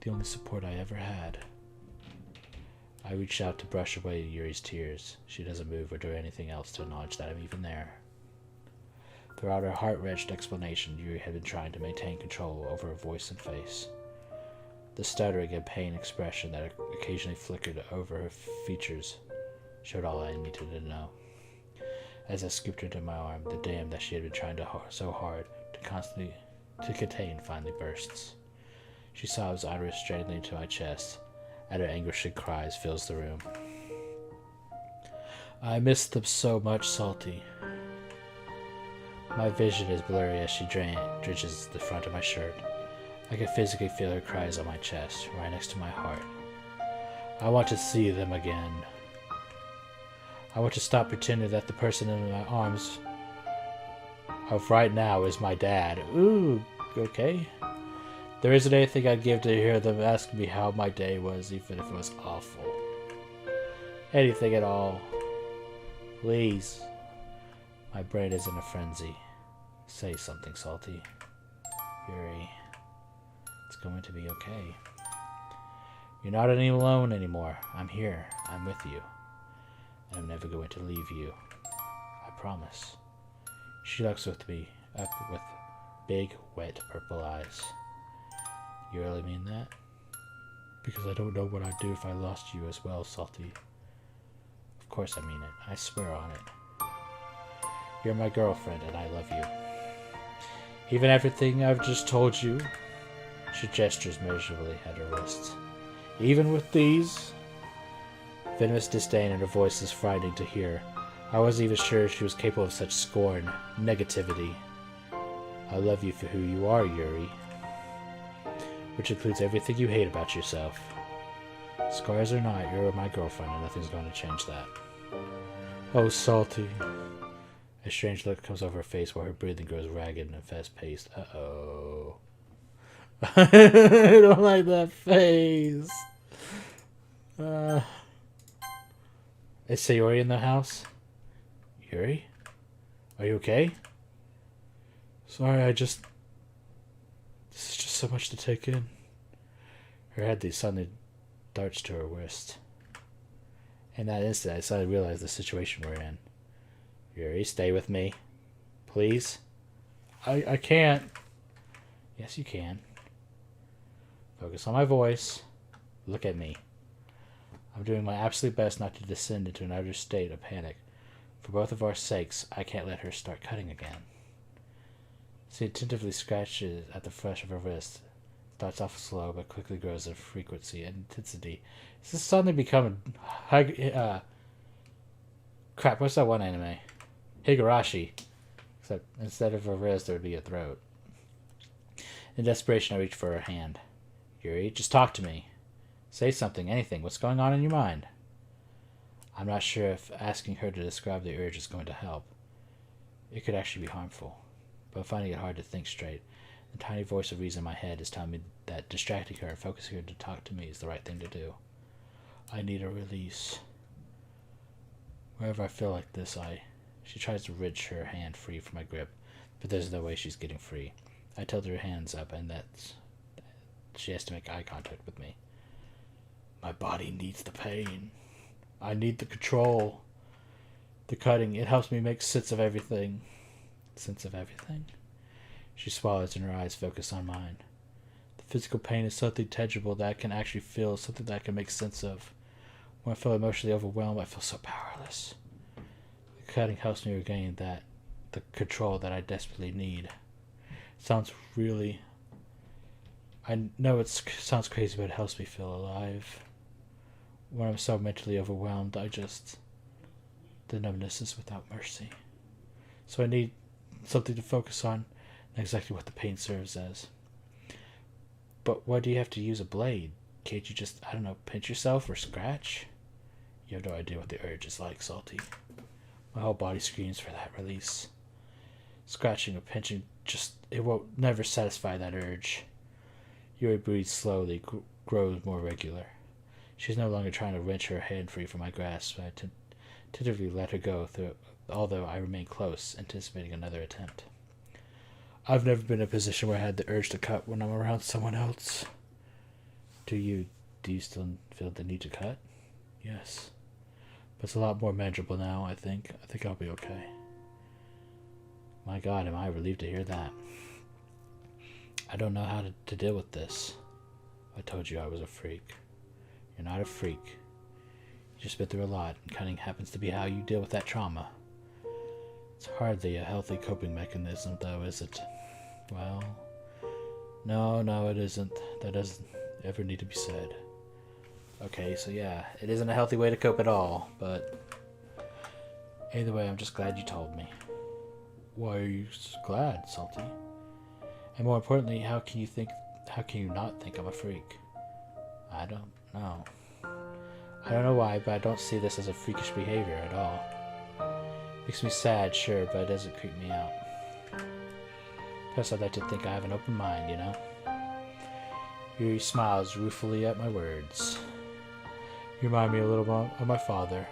The only support I ever had. I reached out to brush away Yuri's tears. She doesn't move or do anything else to acknowledge that I'm even there. Throughout her heart-wrenched explanation, Yuri had been trying to maintain control over her voice and face. The stuttering and pain expression that occasionally flickered over her features showed all I needed to know. As I scooped her into my arm, the dam that she had been trying so hard to contain finally bursts. She sobs unrestrainedly into my chest, and her anguishing cries fills the room. I miss them so much, Salty. My vision is blurry as she drenches the front of my shirt. I can physically feel her cries on my chest, right next to my heart. I want to see them again. I want to stop pretending that the person in my arms of right now is my dad. Ooh, okay. There isn't anything I'd give to hear them ask me how my day was, even if it was awful. Anything at all. Please. My brain is in a frenzy. Say something, Salty. Yuri. It's going to be okay. You're not any alone anymore. I'm here. I'm with you. And I'm never going to leave you. I promise. She looks up with big, wet, purple eyes. You really mean that? Because I don't know what I'd do if I lost you as well, Salty. Of course I mean it. I swear on it. You're my girlfriend and I love you. Even everything I've just told you. She gestures miserably at her wrists. Even with these? Venomous disdain in her voice is frightening to hear. I wasn't even sure she was capable of such scorn, negativity. I love you for who you are, Yuri. which includes everything you hate about yourself. Scars or not, you're my girlfriend, and nothing's going to change that. Oh, Salty. A strange look comes over her face while her breathing grows ragged and fast-paced. Uh-oh. I don't like that face. Is Sayori in the house? Yuri? Are you okay? Sorry, this is just so much to take in. Her head suddenly darts to her wrist. In that instant, I suddenly realized the situation we're in. Yuri, stay with me. Please? I can't. Yes, you can. Focus on my voice. Look at me. I'm doing my absolute best not to descend into an utter state of panic. For both of our sakes, I can't let her start cutting again. She attentively scratches at the flesh of her wrist. Starts off slow, but quickly grows in frequency and intensity. This has suddenly become a crap, what's that one anime? Higurashi. Except instead of her wrist, there would be a throat. In desperation, I reach for her hand. Yuri, just talk to me. Say something, anything. What's going on in your mind? I'm not sure if asking her to describe the urge is going to help. It could actually be harmful. But I'm finding it hard to think straight. The tiny voice of reason in my head is telling me that distracting her and focusing her to talk to me is the right thing to do. I need a release. Wherever I feel like this, she tries to wrench her hand free from my grip, but there's no way she's getting free. I tilt her hands up, and she has to make eye contact with me. My body needs the pain. I need the control. The cutting, it helps me make sense of everything. Sense of everything? She swallows and her eyes focus on mine. The physical pain is something tangible that I can actually feel, something that I can make sense of. When I feel emotionally overwhelmed, I feel so powerless. The cutting helps me regain the control that I desperately need. Sounds really... I know it sounds crazy, but it helps me feel alive. When I'm so mentally overwhelmed, the numbness is without mercy. So I need something to focus on, and exactly what the pain serves as. But why do you have to use a blade? Can't you just, I don't know, pinch yourself or scratch? You have no idea what the urge is like, Salty. My whole body screams for that release. Scratching or pinching it won't never satisfy that urge. Yuri breathes slowly, grows more regular. She's no longer trying to wrench her hand free from my grasp. I tentatively let her go, although I remain close, anticipating another attempt. I've never been in a position where I had the urge to cut when I'm around someone else. Do you still feel the need to cut? Yes. But it's a lot more manageable now, I think. I think I'll be okay. My God, am I relieved to hear that. I don't know how to deal with this. I told you I was a freak. You're not a freak. You just been through a lot, and cutting happens to be how you deal with that trauma. It's hardly a healthy coping mechanism, though, is it? Well, no, it isn't. That doesn't ever need to be said. Okay, so yeah, it isn't a healthy way to cope at all, but either way, I'm just glad you told me. Why are you glad, Salty? And more importantly, how can you not think I'm a freak? I don't know. I don't know why, but I don't see this as a freakish behavior at all. Makes me sad, sure, but it doesn't creep me out. Plus, I'd like to think I have an open mind, you know? Yuri smiles ruefully at my words. You remind me a little of my father.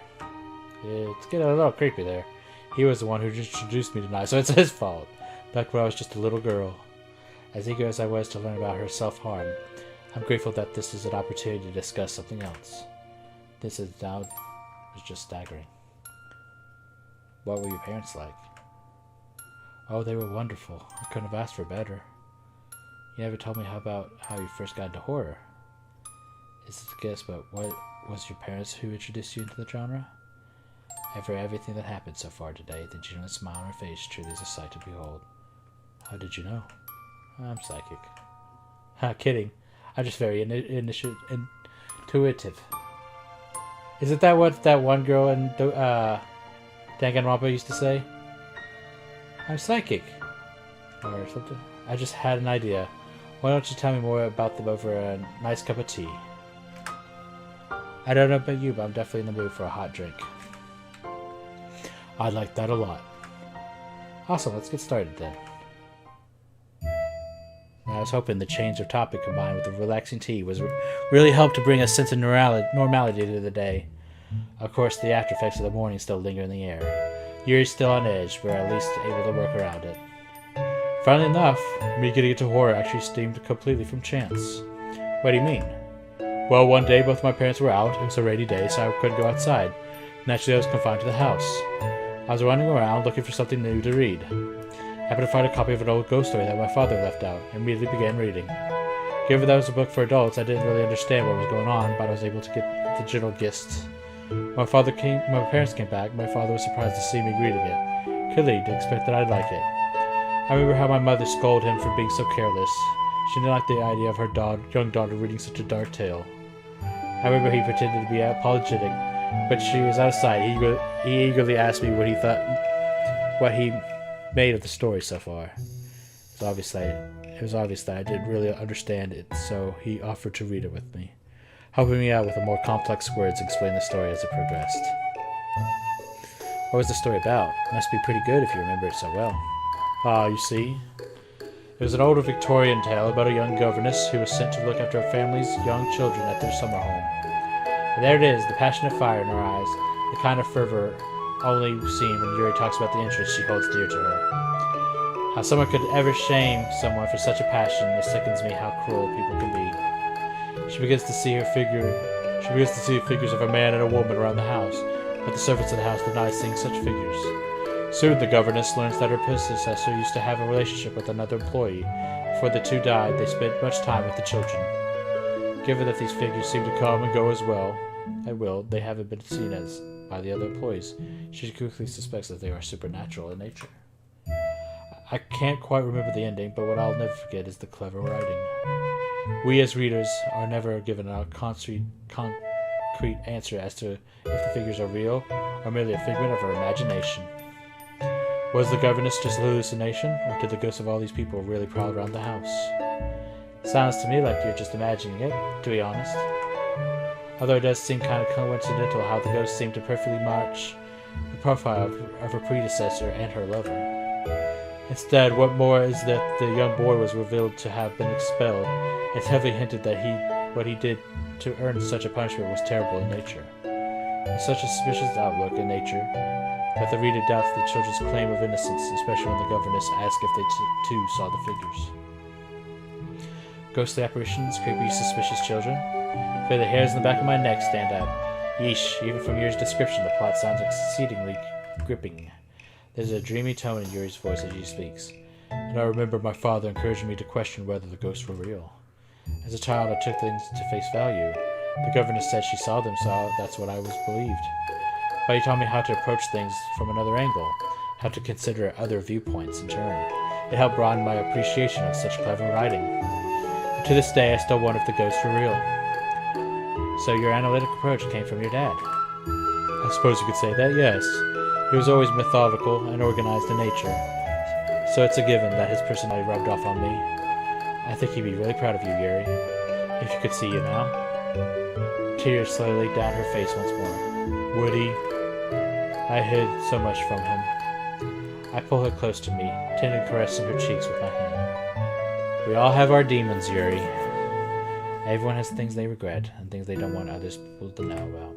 It's getting a little creepy there. He was the one who just introduced me tonight, so it's his fault. Back when I was just a little girl. As eager as I was to learn about her self-harm, I'm grateful that this is an opportunity to discuss something else. This is now just staggering. What were your parents like? Oh, they were wonderful. I couldn't have asked for better. You never told me about how you first got into horror. It's a guess, but what was your parents who introduced you into the genre? After everything that happened so far today, the genuine smile on her face truly is a sight to behold. How did you know? I'm psychic. Kidding. I'm just very intuitive. Isn't that what that one girl in Danganronpa used to say? I'm psychic. Or something. I just had an idea. Why don't you tell me more about them over a nice cup of tea? I don't know about you, but I'm definitely in the mood for a hot drink. I'd like that a lot. Awesome, let's get started then. I was hoping the change of topic combined with the relaxing tea was really helped to bring a sense of normality to the day. Of course, the after effects of the morning still linger in the air. Yuri's still on edge, but at least able to work around it. Funnily enough, me getting into horror actually stemmed completely from chance. What do you mean? Well, one day both my parents were out. It was a rainy day, so I couldn't go outside. Naturally, I was confined to the house. I was running around looking for something new to read. I happened to find a copy of an old ghost story that my father left out, and immediately began reading. Given that it was a book for adults, I didn't really understand what was going on, but I was able to get the general gist. When my parents came back, my father was surprised to see me reading it. Clearly, he didn't expect that I'd like it. I remember how my mother scolded him for being so careless. She didn't like the idea of her young daughter reading such a dark tale. I remember he pretended to be apologetic, but she was out of sight. He eagerly asked me what he made of the story so far. It was obvious that I didn't really understand it, so he offered to read it with me, helping me out with the more complex words and explain the story as it progressed. What was the story about? It must be pretty good if you remember it so well. You see, it was an older Victorian tale about a young governess who was sent to look after her family's young children at their summer home. And there it is, the passionate fire in her eyes, the kind of fervor only seen when Yuri talks about the interest she holds dear to her. How someone could ever shame someone for such a passion, it sickens me how cruel people can be. She begins to see the figures of a man and a woman around the house, but the servants of the house deny seeing such figures. Soon the governess learns that her predecessor used to have a relationship with another employee. Before the two died, they spent much time with the children. Given that these figures seem to come and go as well, at will, they haven't been seen as by the other employees. She quickly suspects that they are supernatural in nature. I can't quite remember the ending, but what I'll never forget is the clever writing. We as readers are never given a concrete answer as to if the figures are real or merely a figment of our imagination. Was the governess just a hallucination, or did the ghosts of all these people really prowl around the house? Sounds to me like you're just imagining it, to be honest. Although it does seem kind of coincidental how the ghosts seem to perfectly match the profile of her predecessor and her lover. Instead, what more is that the young boy was revealed to have been expelled. It's heavily hinted that what he did to earn such a punishment was terrible in nature. With such a suspicious outlook in nature, that the reader doubts the children's claim of innocence, especially when the governess asks if they too saw the figures. Ghostly apparitions, creepy, suspicious children. Feel the hairs in the back of my neck stand up. Yeesh, even from Yuri's description, the plot sounds exceedingly gripping. There's a dreamy tone in Yuri's voice as he speaks, and I remember my father encouraging me to question whether the ghosts were real. As a child, I took things to face value. The governess said she saw them, so that's what I was believed. But he taught me how to approach things from another angle, how to consider other viewpoints in turn. It helped broaden my appreciation of such clever writing. And to this day, I still wonder if the ghosts were real. So your analytic approach came from your dad? I suppose you could say that, yes. He was always methodical and organized in nature, so it's a given that his personality rubbed off on me. I think he'd be really proud of you, Yuri, if you could see you now. Tears slowly leaked down her face once more. Would he? I hid so much from him. I pull her close to me, tenderly caressing her cheeks with my hand. We all have our demons, Yuri. Everyone has things they regret and things they don't want others people to know about.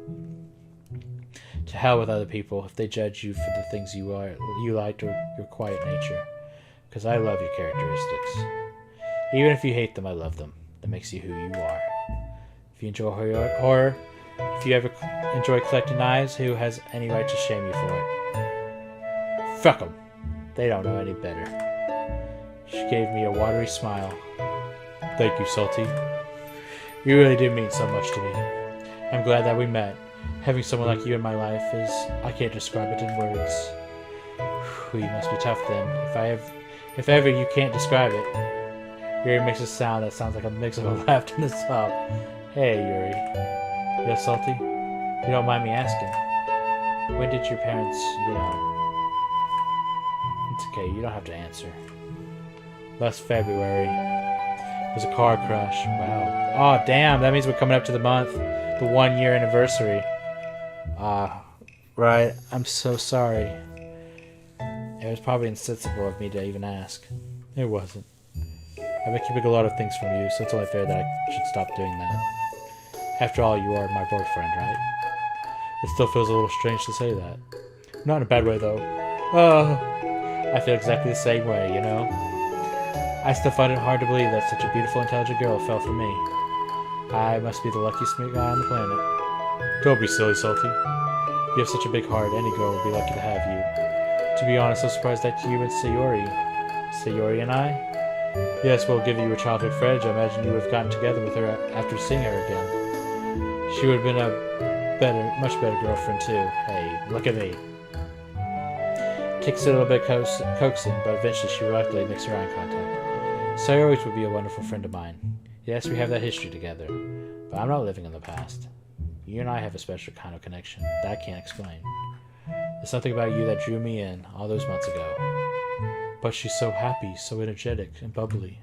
To hell with other people if they judge you for the things you liked or your quiet nature. Because I love your characteristics. Even if you hate them, I love them. That makes you who you are. If you enjoy horror, if you ever enjoy collecting knives, who has any right to shame you for it? Fuck them. They don't know any better. She gave me a watery smile. Thank you, Salty. You really did mean so much to me. I'm glad that we met. Having someone like you in my life is... I can't describe it in words. Whew, you must be tough then. If ever you can't describe it. Yuri makes a sound that sounds like a mix of a laugh and a sob. Hey, Yuri. Yes, Salty? You don't mind me asking. When did your parents, It's okay, you don't have to answer. Last February. was a car crash. Wow. Oh, damn. That means we're coming up to the month. The 1-year anniversary. Right. I'm so sorry. It was probably insensible of me to even ask. It wasn't. I've been keeping a lot of things from you, so it's only fair that I should stop doing that. After all, you are my boyfriend, right? It still feels a little strange to say that. Not in a bad way, though. I feel exactly the same way, you know? I still find it hard to believe that such a beautiful, intelligent girl fell for me. I must be the luckiest guy on the planet. Don't be silly, Salty. You have such a big heart, any girl would be lucky to have you. To be honest, I'm surprised that you and Sayori... Sayori and I? Yes, well, given you were childhood friends, I imagine you would have gotten together with her after seeing her again. She would have been a much better girlfriend, too. Hey, look at me. Takes a little bit coaxing, but eventually she reluctantly makes her eye contact. Sayori would be a wonderful friend of mine. Yes, we have that history together, but I'm not living in the past. You and I have a special kind of connection that I can't explain. There's something about you that drew me in all those months ago. But she's so happy, so energetic, and bubbly.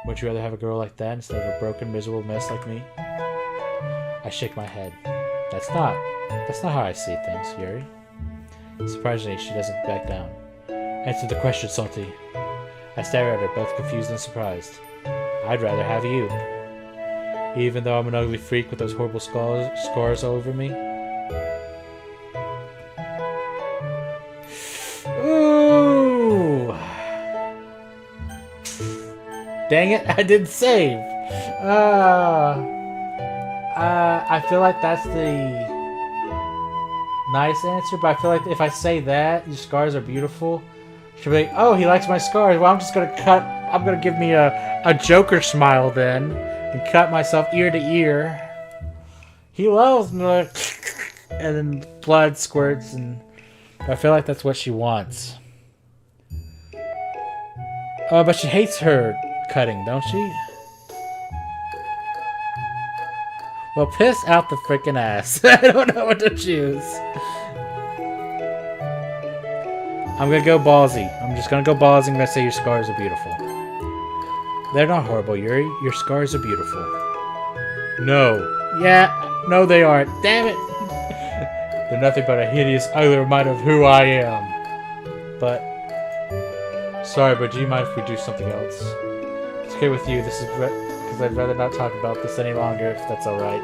Wouldn't you rather have a girl like that instead of a broken, miserable mess like me? I shake my head. That's not how I see things, Yuri. Surprisingly, she doesn't back down. Answer the question, Salty. I stare at her, both confused and surprised. I'd rather have you. Even though I'm an ugly freak with those horrible scars all over me. Ooh! Dang it, I didn't save! I feel like that's the nice answer, but I feel like if I say that, your scars are beautiful, she'll be like, oh, he likes my scars. Well, I'm just gonna I'm gonna give me a Joker smile then, and cut myself ear to ear. He loves me, and then blood squirts, and I feel like that's what she wants. Oh, but she hates her cutting, don't she? Well, piss out the freaking ass. I don't know what to choose. I'm gonna go ballsy. I'm just gonna go ballsy and gonna say your scars are beautiful. They're not horrible, Yuri. Your scars are beautiful. No. Yeah, no they aren't. Damn it. They're nothing but a hideous, ugly reminder of who I am. But... sorry, but do you mind if we do something else? It's okay with you. This is because I'd rather not talk about this any longer, if that's alright.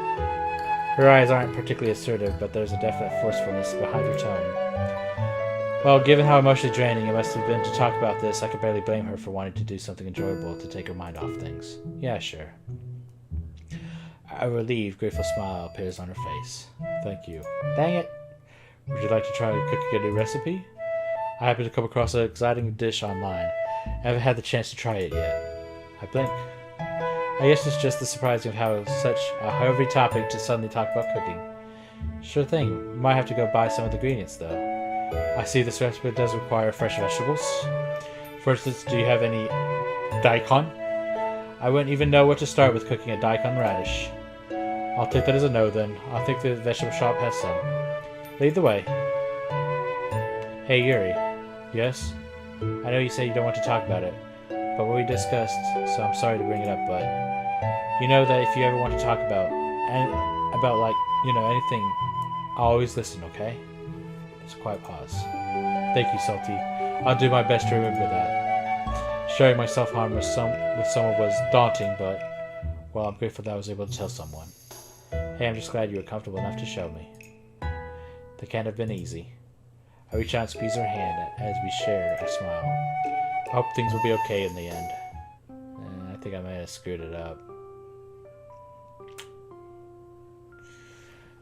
Her eyes aren't particularly assertive, but there's a definite forcefulness behind her tone. Well, given how emotionally draining it must have been to talk about this, I could barely blame her for wanting to do something enjoyable to take her mind off things. Yeah, sure. A relieved, grateful smile appears on her face. Thank you. Dang it! Would you like to try cooking a new recipe? I happened to come across an exciting dish online. I haven't had the chance to try it yet. I blink. I guess it's just the surprising of how such a heavy topic to suddenly talk about cooking. Sure thing. We might have to go buy some of the ingredients, though. I see this recipe does require fresh vegetables. For instance, do you have any daikon? I wouldn't even know what to start with cooking a daikon radish. I'll take that as a no then. I think the vegetable shop has some. Lead the way. Hey Yuri. Yes? I know you say you don't want to talk about it, but what we discussed, so I'm sorry to bring it up, but you know that if you ever want to talk about anything, I'll always listen, okay? There's a quiet pause. Thank you, Salty. I'll do my best to remember that. Sharing my self-harm with someone was daunting, but, well, I'm grateful that I was able to tell someone. Hey, I'm just glad you were comfortable enough to show me. That can't have been easy. I reach out and squeeze her hand as we share a smile. I hope things will be okay in the end. I think I might have screwed it up.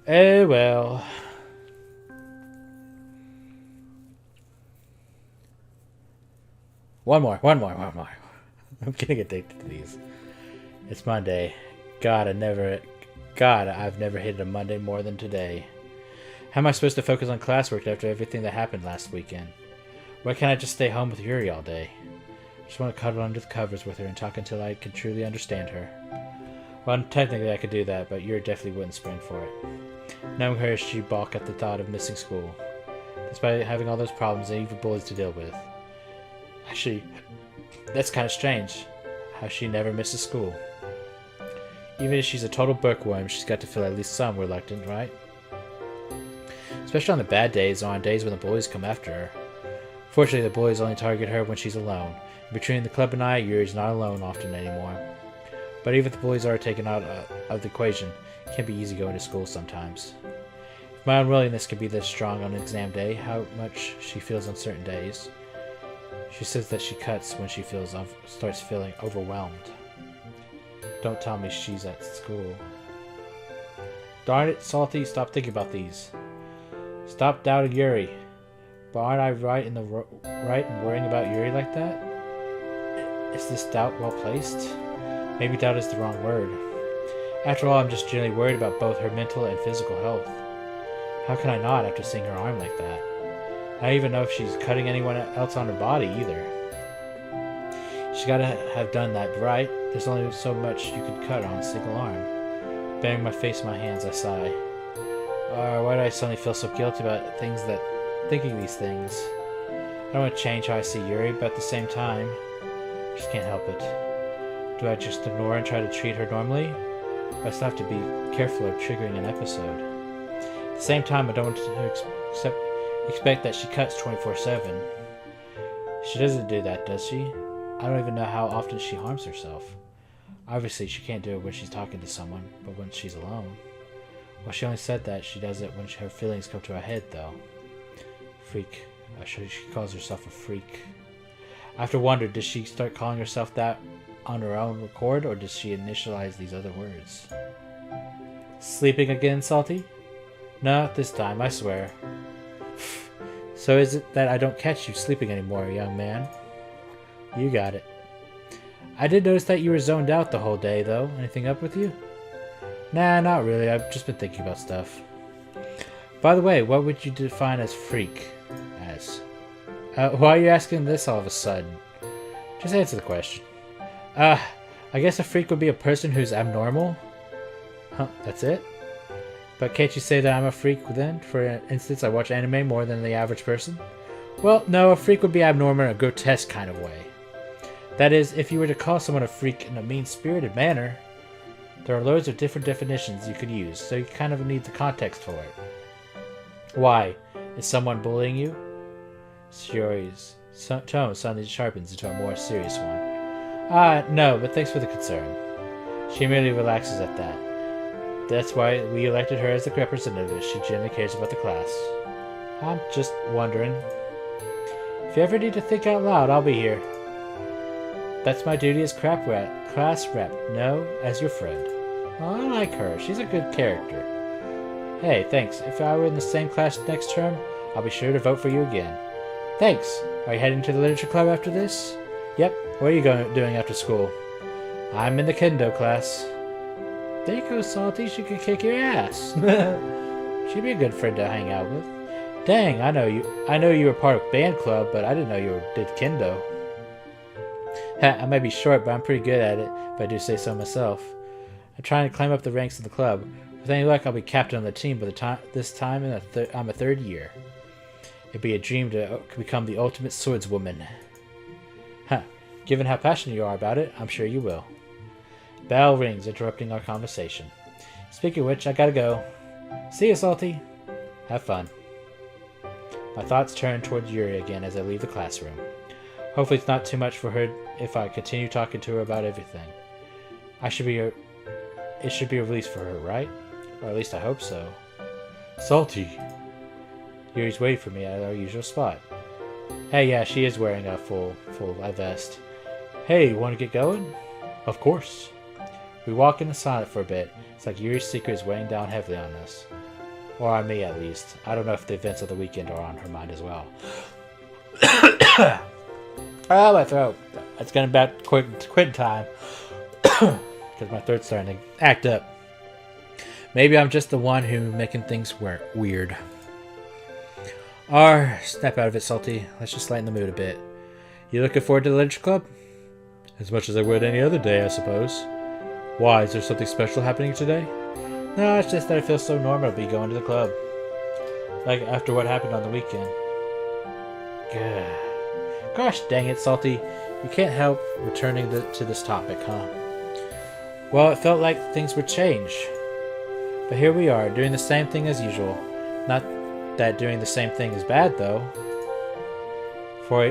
Eh, well. One more. I'm getting addicted to these. It's Monday. God, I've never hated a Monday more than today. How am I supposed to focus on classwork after everything that happened last weekend? Why can't I just stay home with Yuri all day? I just want to cuddle under the covers with her and talk until I can truly understand her. Well, technically I could do that, but Yuri definitely wouldn't spring for it. Knowing her, she'd balk at the thought of missing school, despite having all those problems and even bullies to deal with. Actually, that's kind of strange. how she never misses school. Even if she's a total bookworm, she's got to feel at least some reluctant, right? Especially on the bad days or on days when the bullies come after her. Fortunately, the bullies only target her when she's alone. Between the club and I, Yuri's not alone often anymore. But even if the bullies are taken out of the equation, it can be easy going to school sometimes. If my unwillingness can be this strong on exam day, how much she feels on certain days. She says that she cuts when she starts feeling overwhelmed. Don't tell me she's at school. Darn it, Salty, stop thinking about these. Stop doubting Yuri. But aren't I right in worrying about Yuri like that? Is this doubt well placed? Maybe doubt is the wrong word. After all, I'm just generally worried about both her mental and physical health. How can I not after seeing her arm like that? I don't even know if she's cutting anyone else on her body either. She's gotta have done that, right? There's only so much you could cut on a single arm. Burying my face in my hands, I sigh. Why do I suddenly feel so guilty about thinking these things? I don't want to change how I see Yuri, but at the same time, I just can't help it. Do I just ignore and try to treat her normally? But I still have to be careful of triggering an episode. At the same time, I don't want to expect that she cuts 24/7. She doesn't do that, does she? I don't even know how often she harms herself. Obviously, she can't do it when she's talking to someone, but when she's alone. Well, she only said that she does it when her feelings come to her head, though. Freak. She calls herself a freak. I have to wonder, did she start calling herself that on her own record, or does she initialize these other words? Sleeping again, Salty? No, not this time, I swear. So is it that I don't catch you sleeping anymore, young man? You got it. I did notice that you were zoned out the whole day, though. Anything up with you? Nah, not really. I've just been thinking about stuff. By the way, what would you define as freak as? Why are you asking this all of a sudden? Just answer the question. I guess a freak would be a person who's abnormal. Huh, that's it? But can't you say that I'm a freak then? For instance, I watch anime more than the average person? Well, no, a freak would be abnormal in a grotesque kind of way. That is, if you were to call someone a freak in a mean-spirited manner, there are loads of different definitions you could use, so you kind of need the context for it. Why? Is someone bullying you? Yuri's tone suddenly sharpens into a more serious one. No, but thanks for the concern. She merely relaxes at that. That's why we elected her as the representative. She genuinely cares about the class. I'm just wondering. If you ever need to think out loud, I'll be here. That's my duty as class rep, no, as your friend. Well, I like her. She's a good character. Hey, thanks. If I were in the same class next term, I'll be sure to vote for you again. Thanks. Are you heading to the literature club after this? Yep. What are you doing after school? I'm in the kendo class. There you go, Salty. She could kick your ass. She'd be a good friend to hang out with. Dang, I know you were part of band club, but I didn't know you did kendo. I might be short, but I'm pretty good at it, if I do say so myself. I'm trying to climb up the ranks of the club. With any luck, I'll be captain of the team by this time I'm a third year. It'd be a dream to become the ultimate swordswoman. Given how passionate you are about it, I'm sure you will. Bell rings, interrupting our conversation. Speaking of which, I gotta go. See you, Salty. Have fun. My thoughts turn towards Yuri again as I leave the classroom. Hopefully it's not too much for her if I continue talking to her about everything. It should be a release for her, right? Or at least I hope so. Salty! Yuri's waiting for me at our usual spot. Hey, yeah, she is wearing a full vest. Hey, you want to get going? Of course. We walk in the silence for a bit. It's like Yuri's secret is weighing down heavily on us. Or on me, at least. I don't know if the events of the weekend are on her mind as well. Oh, my throat. It's getting about quitting time. Because my throat's starting to act up. Maybe I'm just the one who making things weird. Snap out of it, Salty. Let's just lighten the mood a bit. You looking forward to the literature club? As much as I would any other day, I suppose. Why, is there something special happening today? No, it's just that I feel so normal to be going to the club. Like after what happened on the weekend. Gosh dang it, Salty. You can't help returning to this topic, huh? Well, it felt like things would change. But here we are, doing the same thing as usual. Not that doing the same thing is bad, though.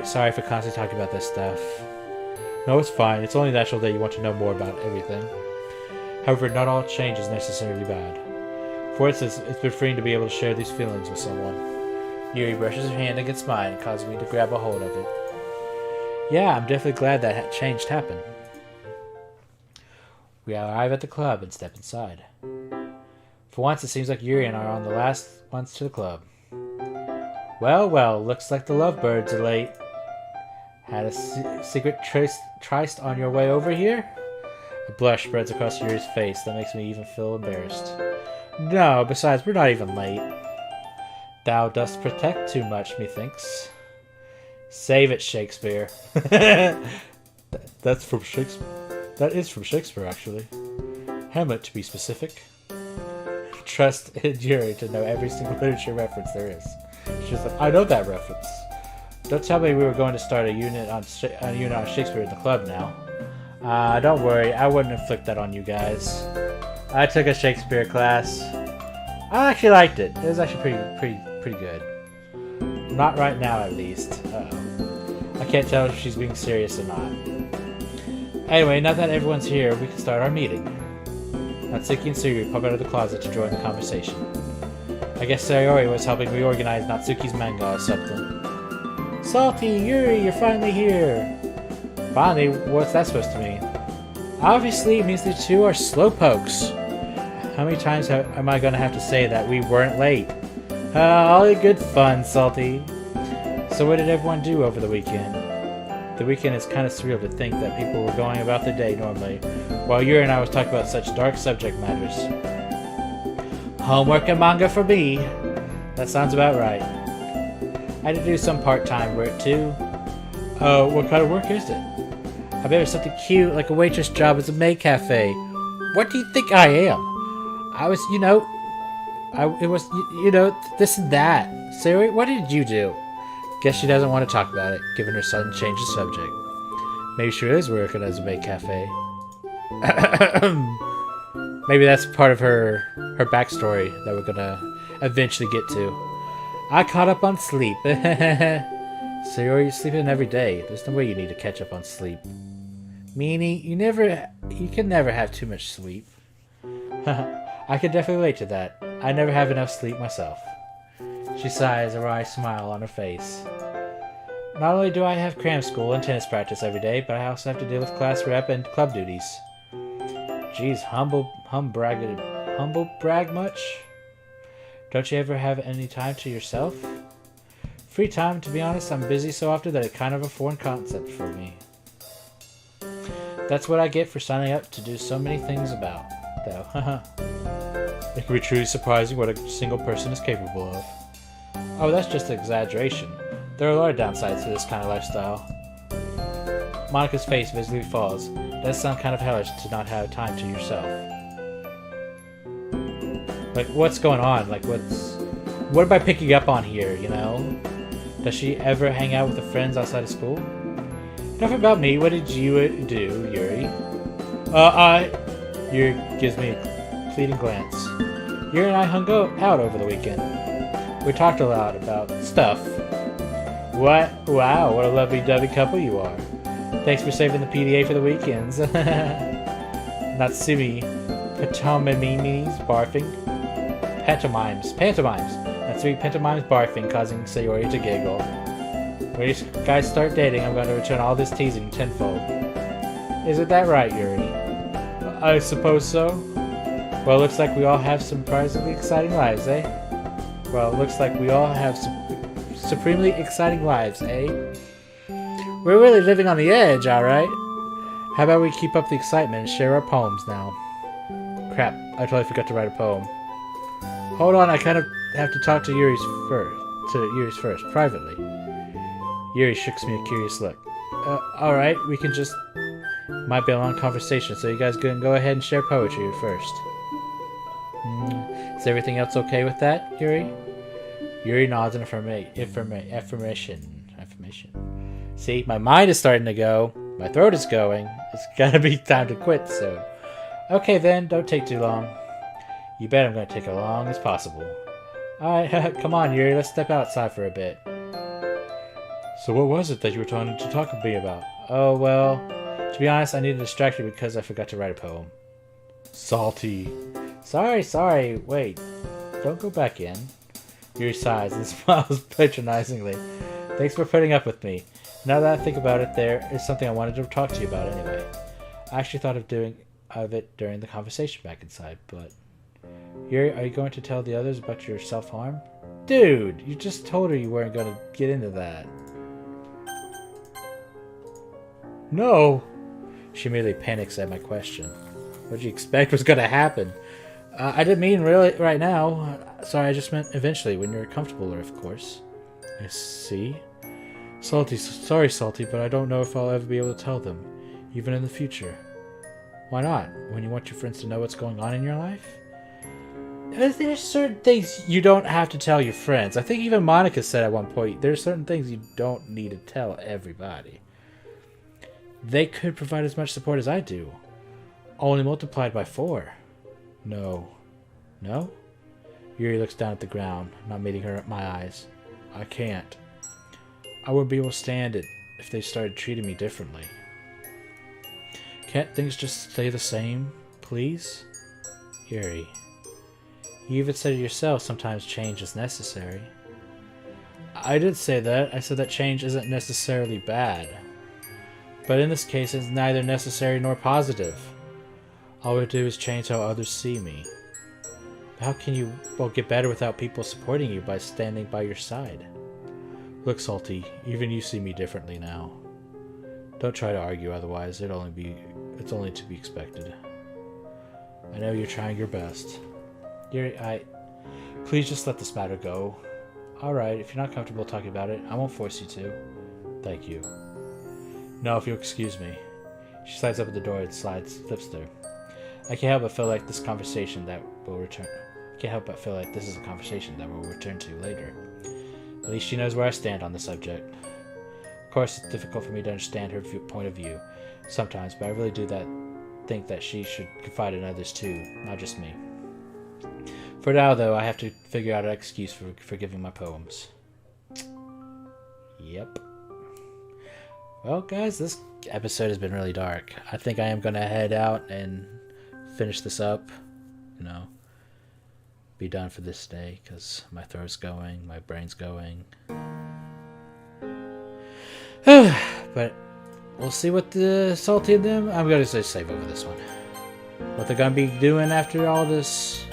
Sorry for constantly talking about this stuff. No, it's fine. It's only natural that you want to know more about everything. However, not all change is necessarily bad. For instance, it's been freeing to be able to share these feelings with someone. Yuri brushes her hand against mine, causing me to grab a hold of it. Yeah, I'm definitely glad that change happened. We arrive at the club and step inside. For once, it seems like Yuri and I are on the last ones to the club. Well, well, looks like the lovebirds are late. Had a secret tryst on your way over here? A blush spreads across Yuri's face that makes me even feel embarrassed. No, besides, we're not even late. Thou dost protect too much, methinks. Save it, Shakespeare. That's from Shakespeare. That is from Shakespeare, actually. Hamlet, to be specific. Trust in Yuri to know every single literature reference there is. She's like, I know that reference. Don't tell me we were going to start a unit on Shakespeare in the club now. Don't worry, I wouldn't inflict that on you guys. I took a Shakespeare class. I actually liked it. It was actually pretty good. Not right now, at least. Uh-oh. I can't tell if she's being serious or not. Anyway, now that everyone's here, we can start our meeting. Natsuki and Sayori pop out of the closet to join the conversation. I guess Sayori was helping reorganize Natsuki's manga or something. Salty, Yuri, you're finally here! Finally? What's that supposed to mean? Obviously, it means the two are slowpokes. How many times am I going to have to say that we weren't late? All in good fun, Salty. So what did everyone do over the weekend? The weekend is kind of surreal to think that people were going about their day normally, while Yuri and I was talking about such dark subject matters. Homework and manga for me. That sounds about right. I had to do some part-time work too. What kind of work is it? I bet it's something cute, like a waitress job at a maid cafe. What do you think I am? I was, this and that. Sayori, what did you do? Guess she doesn't want to talk about it, given her sudden change of subject. Maybe she is working as a maid cafe. Maybe that's part of her backstory that we're gonna eventually get to. I caught up on sleep. Sayori, you're sleeping every day. There's no way you need to catch up on sleep. Meanie, you can never have too much sleep. I can definitely relate to that. I never have enough sleep myself. She sighs, a wry smile on her face. Not only do I have cram school and tennis practice every day, but I also have to deal with class rep and club duties. Geez, humble brag much? Don't you ever have any time to yourself? Free time, to be honest, I'm busy so often that it's kind of a foreign concept for me. That's what I get for signing up to do so many things though. It can be truly surprising what a single person is capable of. Oh, that's just an exaggeration. There are a lot of downsides to this kind of lifestyle. Monica's face visibly falls. It does sound kind of hellish to not have time to yourself. Like, what's going on? Like, what am I picking up on here, you know? Does she ever hang out with her friends outside of school? Enough about me. What did you do, Yuri? Yuri gives me a pleading glance. Yuri and I hung out over the weekend. We talked a lot about stuff. What? Wow, what a lovely-dovey couple you are. Thanks for saving the PDA for the weekends. Natsumi, pantomimes barfing. Pantomimes. Natsumi pantomimes barfing, causing Sayori to giggle. When you guys start dating, I'm going to return all this teasing tenfold. Isn't that right, Yuri? I suppose so. Well, looks like we all have surprisingly exciting lives, eh? Well, looks like we all have supremely exciting lives, eh? We're really living on the edge, alright? How about we keep up the excitement and share our poems now? Crap, I totally forgot to write a poem. Hold on, I kind of have to talk to Yuri's first, privately. Yuri shooks me a curious look. Alright, we can just... Might be a long conversation, so you guys can go ahead and share poetry first. Is everything else okay with that, Yuri? Yuri nods in affirmation. See, my mind is starting to go. My throat is going. It's gonna be time to quit soon. Okay then, don't take too long. You bet I'm gonna take as long as possible. Alright, come on Yuri, let's step outside for a bit. So what was it that you were trying to talk to me about? Oh well, to be honest, I needed to distract you because I forgot to write a poem. Salty. Sorry, wait. Don't go back in. Yuri sighs and smiles patronizingly. Thanks for putting up with me. Now that I think about it, there is something I wanted to talk to you about anyway. I actually thought of doing it during the conversation back inside, but... Yuri, are you going to tell the others about your self-harm? Dude, you just told her you weren't going to get into that. No! She immediately panics at my question. What did you expect was going to happen? I didn't mean really right now. Sorry, I just meant eventually, when you're comfortable, of course. I see. Sorry, Salty, but I don't know if I'll ever be able to tell them, even in the future. Why not? When you want your friends to know what's going on in your life? There's certain things you don't have to tell your friends. I think even Monica said at one point, there's certain things you don't need to tell everybody. They could provide as much support as I do, only multiplied by 4. No? Yuri looks down at the ground, not meeting my eyes. I can't. I wouldn't be able to stand it if they started treating me differently. Can't things just stay the same, please? Yuri. You even said it yourself, sometimes change is necessary. I did say that. I said that change isn't necessarily bad. But in this case, it's neither necessary nor positive. All we do is change how others see me. How can you, get better without people supporting you by standing by your side? Look, Salty, even you see me differently now. Don't try to argue otherwise, it's only to be expected. I know you're trying your best. Yuri, please just let this matter go. Alright, if you're not comfortable talking about it, I won't force you to. Thank you. No, if you'll excuse me. She slides up at the door and flips through. I can't help but feel like this is a conversation that we'll return to later. At least she knows where I stand on the subject. Of course, it's difficult for me to understand her point of view sometimes, but I really do think that she should confide in others too, not just me. For now, though, I have to figure out an excuse for giving my poems. Yep. Well, guys, this episode has been really dark. I think I am going to head out and finish this up. Be done for this day, because my throat's going, my brain's going. But we'll see what the Salty and them... I'm going to say save over this one. What they're going to be doing after all this...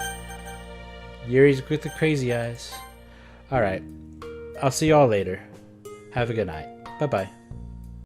Yuri's with the crazy eyes. Alright. I'll see y'all later. Have a good night. Bye-bye.